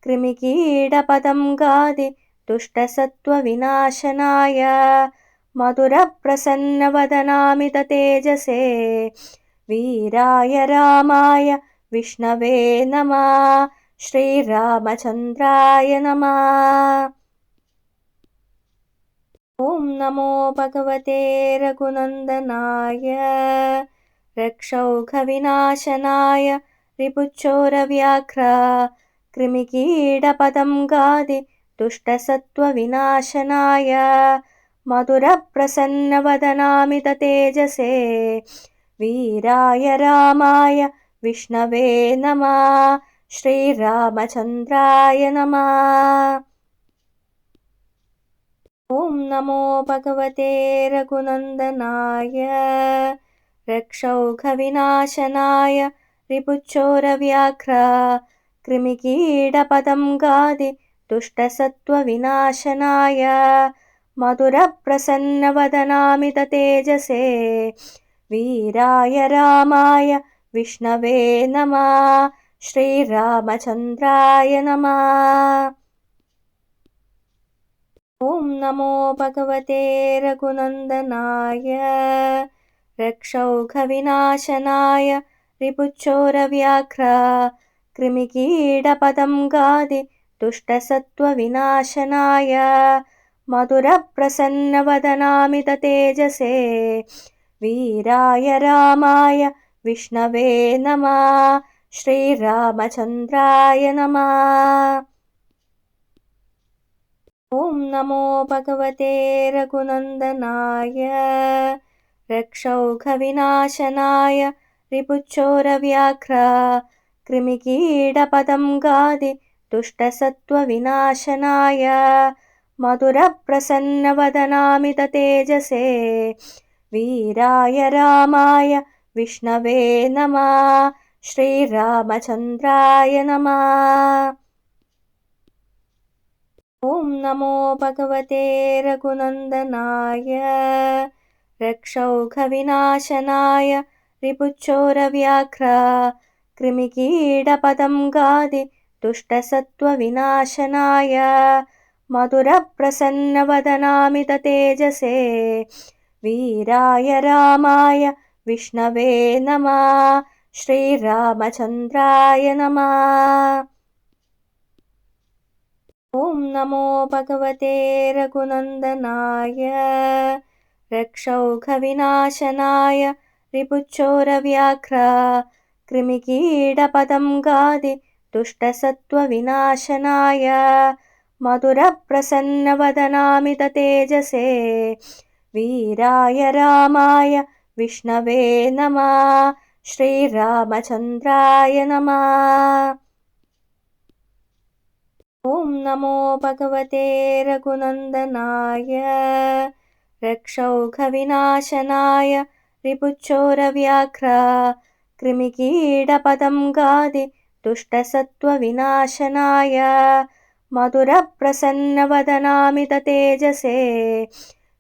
कृमिकीटपतङ्गादि दुष्टसत्त्वविनाशनाय मधुरप्रसन्नवदनामिततेजसे वीराय रामाय विष्णवे नमः। श्रीरामचन्द्राय नमः। ॐ नमो भगवते रघुनन्दनाय रक्षौघविनाशनाय रिपुच्चोरव्याघ्र कृमिकीटपतङ्गादि दुष्टसत्त्वविनाशनाय मधुरप्रसन्नवदनामिततेजसे वीराय रामाय विष्णवे नमः। श्रीरामचन्द्राय नमः। ॐ नमो भगवते रघुनन्दनाय रक्षौघविनाशनाय रिपुच्चोरव्याघ्र कृमिकीटपतङ्गादि दुष्टसत्त्वविनाशनाय मधुरप्रसन्नवदनामिततेजसे वीराय रामाय विष्णवे नमः। श्रीरामचन्द्राय नमः। ॐ नमो भगवते रघुनन्दनाय रक्षौघविनाशनाय रिपुच्चोरव्याघ्र कृमिकीटपतङ्गादि दुष्टसत्त्वविनाशनाय मधुरप्रसन्नवदनामिततेजसे वीराय रामाय विष्णवे नमः। श्रीरामचन्द्राय नमः। ॐ नमो भगवते रघुनन्दनाय रक्षौघविनाशनाय रिपुच्चोरव्याघ्र कृमिकीटपतङ्गादि दुष्टसत्त्वविनाशनाय मधुरप्रसन्नवदनामिततेजसे वीराय रामाय विष्णवे नमः। श्रीरामचन्द्राय नमः। ॐ नमो भगवते रघुनन्दनाय रक्षौघविनाशनाय रिपुच्चोरव्याघ्र कृमिकीटपतङ्गादि दुष्टसत्त्वविनाशनाय मधुरप्रसन्नवदनामिततेजसे वीराय रामाय विष्णवे नमः। श्रीरामचन्द्राय नमः। ॐ नमो भगवते रघुनन्दनाय रक्षौघविनाशनाय रिपुच्चोरव्याघ्र कृमिकीटपतङ्गादि दुष्टसत्त्वविनाशनाय मधुरप्रसन्नवदनामिततेजसे वीराय रामाय विष्णवे नमः। श्रीरामचन्द्राय नमः। ॐ नमो भगवते रघुनन्दनाय रक्षौघविनाशनाय रिपुच्चोरव्याघ्र कृमिकीटपतङ्गादि दुष्टसत्त्वविनाशनाय मधुरप्रसन्नवदनामिततेजसे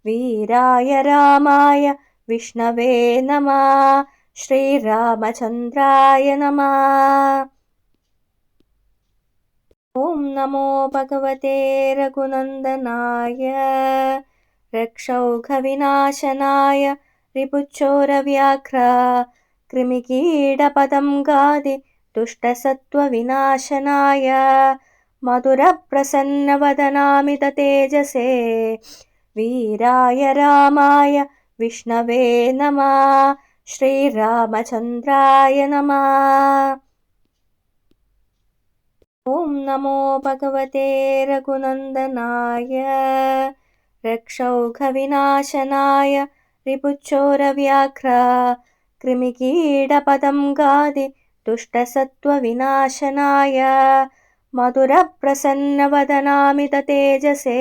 वीराय रामाय विष्णवे नमः। श्रीरामचन्द्राय नमः। ॐ नमो भगवते रघुनन्दनाय रक्षौघविनाशनाय रिपुच्चोरव्याघ्र कृमिकीटपतङ्गादि दुष्टसत्त्वविनाशनाय मधुरप्रसन्नवदनामिततेजसे वीराय रामाय विष्णवे नमः। श्रीरामचन्द्राय नमः। ॐ नमो भगवते रघुनन्दनाय रक्षौघविनाशनाय रिपुच्चोरव्याघ्र कृमिकीटपतङ्गादि दुष्टसत्त्वविनाशनाय मधुरप्रसन्नवदनामिततेजसे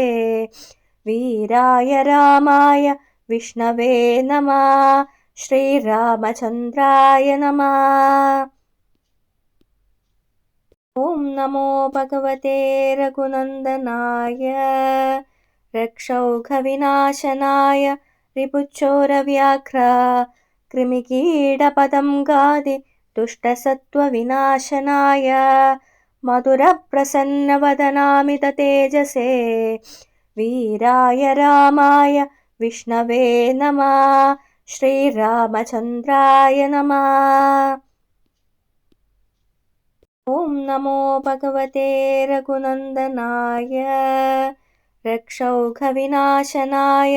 वीराय रामाय विष्णवे नमः। श्रीरामचन्द्राय नमः। ॐ नमो भगवते रघुनन्दनाय रक्षौघविनाशनाय रिपुच्चोरव्याघ्र कृमिकीटपतङ्गादि दुष्टसत्त्वविनाशनाय मधुरप्रसन्नवदनामिततेजसे वीराय रामाय विष्णवे नमः। श्रीरामचन्द्राय नमः। ॐ नमो भगवते रघुनन्दनाय रक्षौघविनाशनाय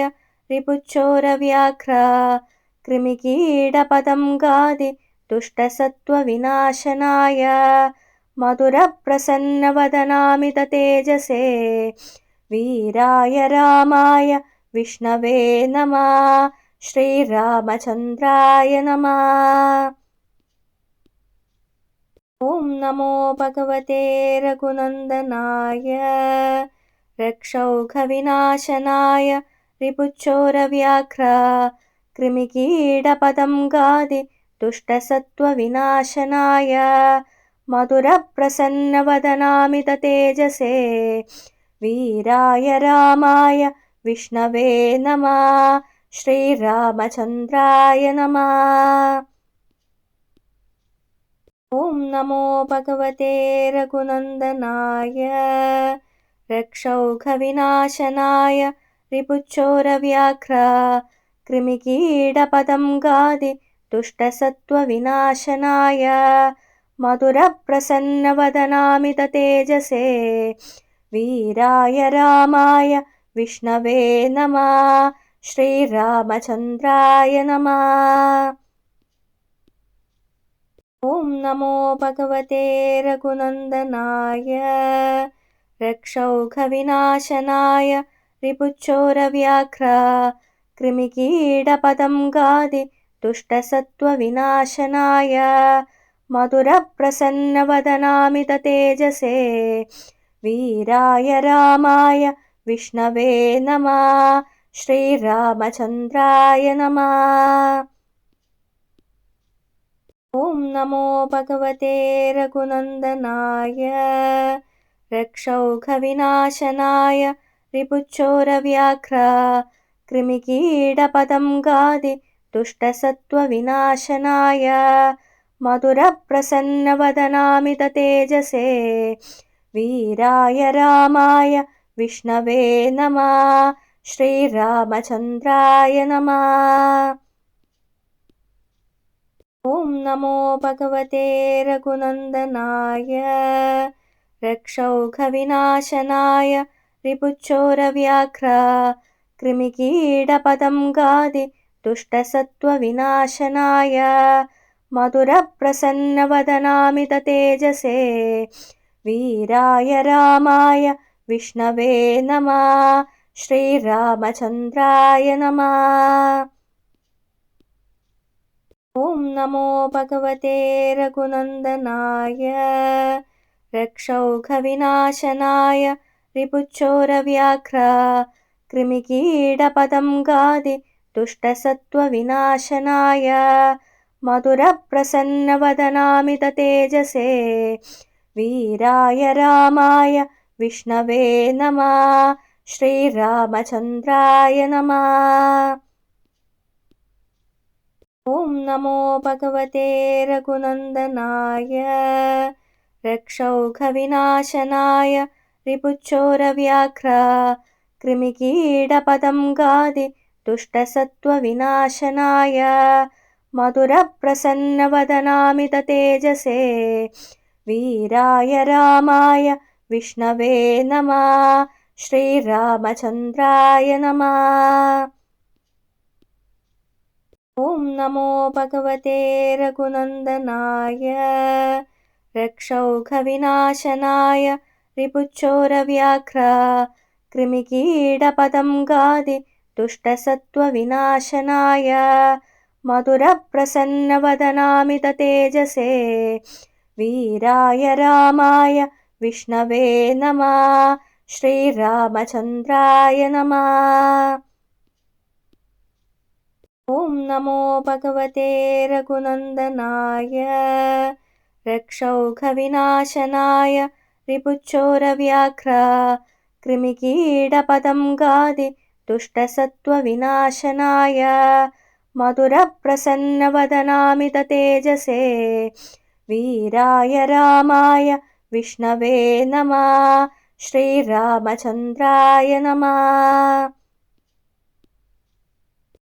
रिपुच्चोरव्याघ्र कृमिकीटपतङ्गादि दुष्टसत्त्वविनाशनाय मधुरप्रसन्नवदनामिततेजसे वीराय रामाय विष्णवे नमः। श्रीरामचन्द्राय नमः। ॐ नमो भगवते रघुनन्दनाय रक्षौघविनाशनाय रिपुच्चोरव्याघ्र कृमिकीटपतङ्गादि दुष्टसत्त्वविनाशनाय मधुरप्रसन्नवदनामिततेजसे वीराय रामाय विष्णवे नमः। श्रीरामचन्द्राय नमः। ॐ नमो भगवते रघुनन्दनाय रक्षौघविनाशनाय रिपुच्चोरव्याघ्र कृमिकीटपतङ्गादि दुष्टसत्त्वविनाशनाय मधुरप्रसन्नवदनामिततेजसे वीराय रामाय विष्णवे नमः। श्रीरामचन्द्राय नमः। ॐ नमो भगवते रघुनन्दनाय रक्षौघविनाशनाय रिपुच्चोरव्याघ्र कृमिकीटपतङ्गादि दुष्टसत्त्वविनाशनाय मधुरप्रसन्नवदनामिततेजसे वीराय रामाय विष्णवे नमः। श्रीरामचन्द्राय नमः। ॐ नमो भगवते रघुनन्दनाय रक्षौघविनाशनाय रिपुच्चोरव्याघ्र कृमिकीटपतङ्गादि दुष्टसत्त्वविनाशनाय मधुरप्रसन्नवदनामिततेजसे वीराय रामाय विष्णवे नमः। श्रीरामचन्द्राय नमः। ॐ नमो भगवते रघुनन्दनाय रक्षौघविनाशनाय रिपुच्चोरव्याघ्र कृमिकीटपतङ्गादि दुष्टसत्त्वविनाशनाय मधुरप्रसन्नवदनामिततेजसे वीराय रामाय विष्णवे नमः। श्रीरामचन्द्राय नमः। ॐ नमो भगवते रघुनन्दनाय रक्षौघविनाशनाय रिपुच्चोरव्याघ्र कृमिकीटपतङ्गादि दुष्टसत्त्वविनाशनाय मधुरप्रसन्नवदनामिततेजसे वीराय रामाय विष्णवे नमः। श्रीरामचन्द्राय नमः। ॐ नमो भगवते रघुनन्दनाय रक्षौघविनाशनाय रिपुच्चोरव्याघ्र कृमिकीटपतङ्गादि दुष्टसत्त्वविनाशनाय मधुरप्रसन्नवदनामिततेजसे वीराय रामाय विष्णवे नमः। श्रीरामचन्द्राय नमः। ॐ नमो भगवते रघुनन्दनाय रक्षौघविनाशनाय रिपुच्चोरव्याघ्र कृमिकीटपतङ्गादि दुष्टसत्त्वविनाशनाय मधुरप्रसन्नवदनामिततेजसे वीराय रामाय विष्णवे नमः। श्रीरामचन्द्राय नमः। ॐ नमो भगवते रघुनन्दनाय रक्षौघविनाशनाय रिपुच्चोरव्याघ्र कृमिकीटपतङ्गादि दुष्टसत्त्वविनाशनाय मधुरप्रसन्नवदनामिततेजसे वीराय रामाय विष्णवे नमः। श्रीरामचन्द्राय नमः।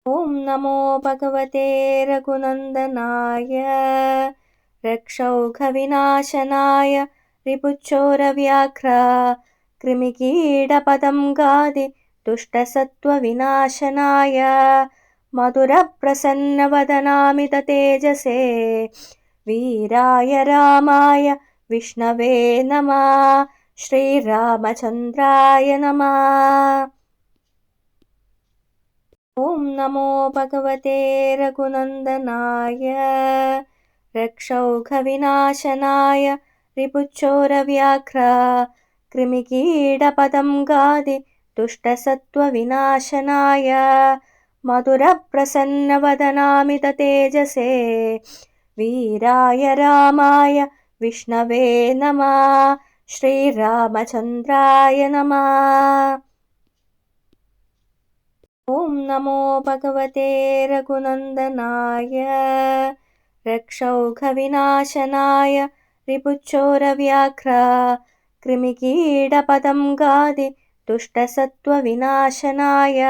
ॐ नमो भगवते रघुनन्दनाय रक्षौघविनाशनाय रिपुच्चोरव्याघ्र कृमिकीटपतङ्गादि दुष्टसत्त्वविनाशनाय मधुरप्रसन्नवदनामिततेजसे वीराय रामाय विष्णवे नमः। श्रीरामचन्द्राय नमः। ॐ नमो भगवते रघुनन्दनाय रक्षौघविनाशनाय रिपुच्चोरव्याघ्र कृमिकीटपतङ्गादि दुष्टसत्त्वविनाशनाय मधुरप्रसन्नवदनामिततेजसे वीराय रामाय विष्णवे नमः। श्रीरामचन्द्राय नमः। ॐ नमो भगवते रघुनन्दनाय रक्षौघविनाशनाय रिपुच्चोरव्याघ्र कृमिकीटपतङ्गादि दुष्टसत्त्वविनाशनाय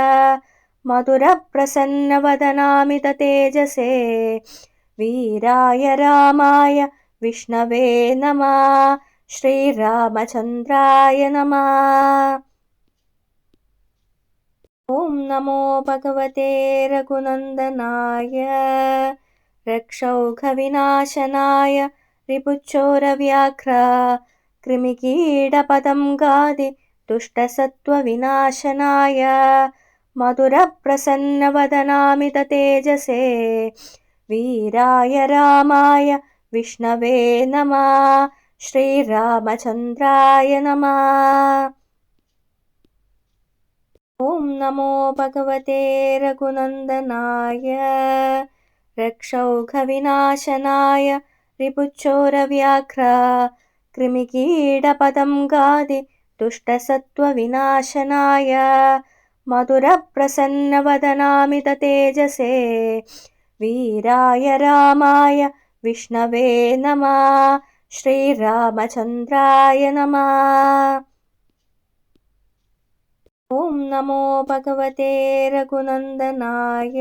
मधुरप्रसन्नवदनामिततेजसे वीराय रामाय विष्णवे नमः। श्रीरामचन्द्राय नमः। ॐ नमो भगवते रघुनन्दनाय रक्षौघविनाशनाय रिपुच्चोरव्याघ्र कृमिकीटपतङ्गादि दुष्टसत्त्वविनाशनाय मधुरप्रसन्नवदनामिततेजसे वीराय रामाय विष्णवे नमः। श्रीरामचन्द्राय नमः। ॐ नमो भगवते रघुनन्दनाय रक्षौघविनाशनाय रिपुच्चोरव्याघ्र कृमिकीटपतङ्गादि दुष्टसत्त्वविनाशनाय मधुरप्रसन्नवदनामिततेजसे वीराय रामाय विष्णवे नमः। श्रीरामचन्द्राय नमः। ॐ नमो भगवते रघुनन्दनाय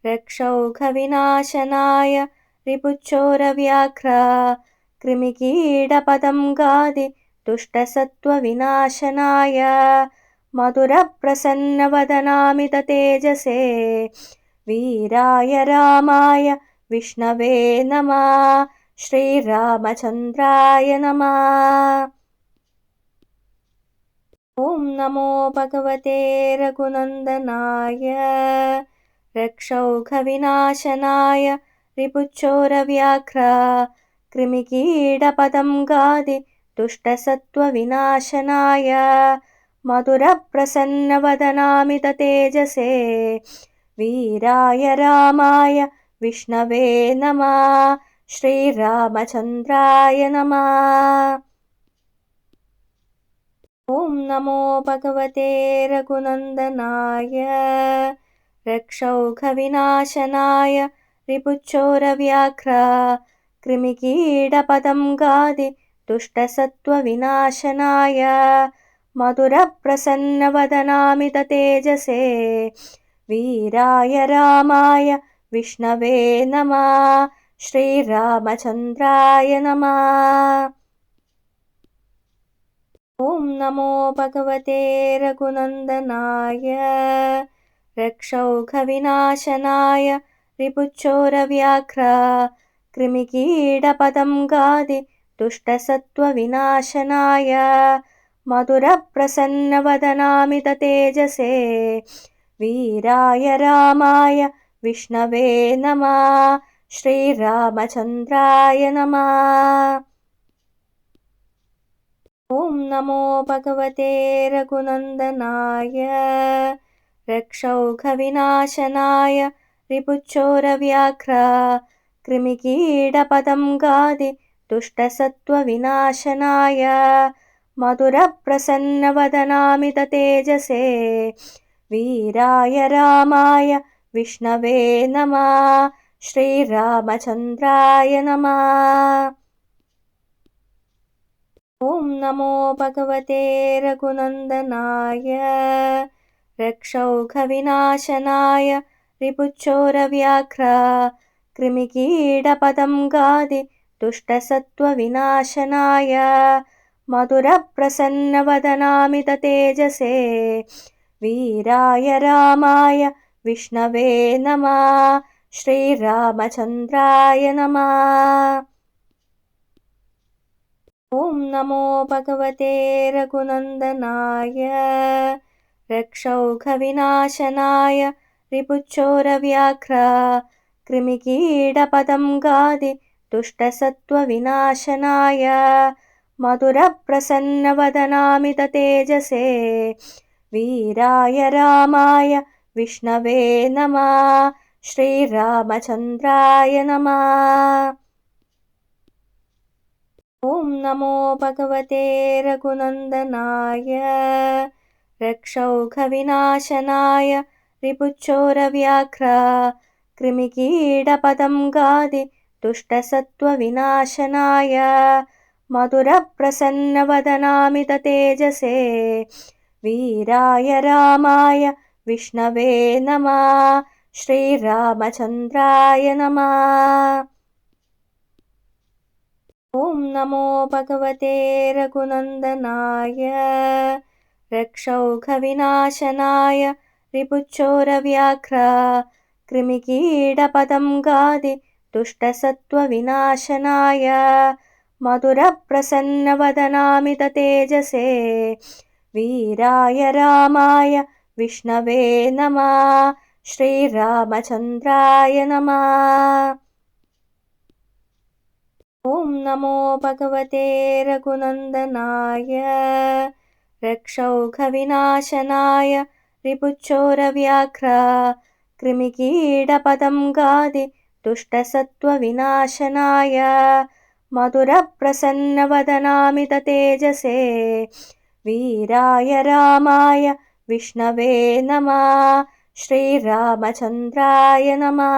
रक्षौघविनाशनाय रिपुच्चोरव्याघ्र कृमिकीटपतङ्गादि दुष्टसत्त्वविनाशनाय मधुरप्रसन्नवदनामिततेजसे वीराय रामाय विष्णवे नमः। श्रीरामचन्द्राय नमः। ॐ नमो भगवते रघुनन्दनाय रक्षौघविनाशनाय रिपुच्चोरव्याघ्र कृमिकीटपतङ्गादि दुष्टसत्त्वविनाशनाय मधुरप्रसन्नवदनामिततेजसे वीराय रामाय विष्णवे नमः। श्रीरामचन्द्राय नमः। ॐ नमो भगवते रघुनन्दनाय रक्षौघविनाशनाय रिपुच्चोरव्याघ्र कृमिकीटपतङ्गादि दुष्टसत्त्वविनाशनाय मधुरप्रसन्नवदनामिततेजसे वीराय रामाय विष्णवे नमः। श्रीरामचन्द्राय नमः। ॐ नमो भगवते रघुनन्दनाय रक्षौघविनाशनाय रिपुच्चोरव्याघ्र कृमिकीटपतङ्गादि दुष्टसत्त्वविनाशनाय मधुरप्रसन्नवदनामिततेजसे वीराय रामाय विष्णवे नमः। श्रीरामचन्द्राय नमः। ॐ नमो भगवते रघुनन्दनाय रक्षौघविनाशनाय रिपुच्चोरव्याघ्र कृमिकीटपतङ्गादि दुष्टसत्त्वविनाशनाय मधुरप्रसन्नवदनामिततेजसे वीराय रामाय विष्णवे नमः। श्रीरामचन्द्राय नमः। ॐ नमो भगवते रघुनन्दनाय रक्षौघविनाशनाय रिपुच्चोरव्याघ्र कृमिकीटपतङ्गादि दुष्टसत्त्वविनाशनाय मधुरप्रसन्नवदनामिततेजसे वीराय रामाय विष्णवे नमः। श्रीरामचन्द्राय नमः। ॐ नमो भगवते रघुनन्दनाय रक्षौघविनाशनाय रिपुच्चोरव्याघ्र कृमिकीटपतङ्गादि दुष्टसत्त्वविनाशनाय मधुरप्रसन्नवदनामिततेजसे वीराय रामाय विष्णवे नमः। श्रीरामचन्द्राय नमः। ॐ नमो भगवते रघुनन्दनाय रक्षौघविनाशनाय रिपुच्चोरव्याघ्र कृमिकीटपतङ्गादि दुष्टसत्त्वविनाशनाय मधुरप्रसन्नवदनामिततेजसे वीराय रामाय विष्णवे नमः। श्रीरामचन्द्राय नमः। ॐ नमो भगवते रघुनन्दनाय रक्षौघविनाशनाय रिपुच्चोरव्याघ्र कृमिकीटपतङ्गादि दुष्टसत्त्वविनाशनाय मधुरप्रसन्नवदनामिततेजसे वीराय रामाय विष्णवे नमः। श्रीरामचन्द्राय नमः। ॐ नमो भगवते रघुनन्दनाय रक्षौघविनाशनाय रिपुच्चोरव्याघ्र कृमिकीटपतङ्गादि दुष्टसत्त्वविनाशनाय मधुरप्रसन्नवदनामिततेजसे वीराय रामाय विष्णवे नमः। श्रीरामचन्द्राय नमः। ॐ नमो भगवते रघुनन्दनाय रक्षौघविनाशनाय रिपुच्चोरव्याघ्र कृमिकीटपतङ्गादि दुष्टसत्त्वविनाशनाय मधुरप्रसन्नवदनामिततेजसे वीराय रामाय विष्णवे नमः। श्रीरामचन्द्राय नमः।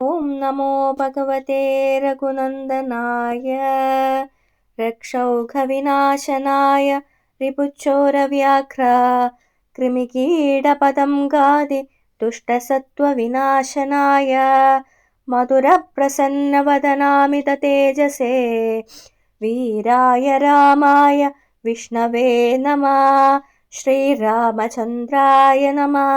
ॐ नमो भगवते रघुनन्दनाय रक्षौघविनाशनाय रिपुच्चोरव्याघ्र कृमिकीटपतङ्गादि दुष्टसत्त्वविनाशनाय मधुरप्रसन्नवदनामिततेजसे वीराय रामाय विष्णवे नमः। श्रीरामचन्द्राय नमः।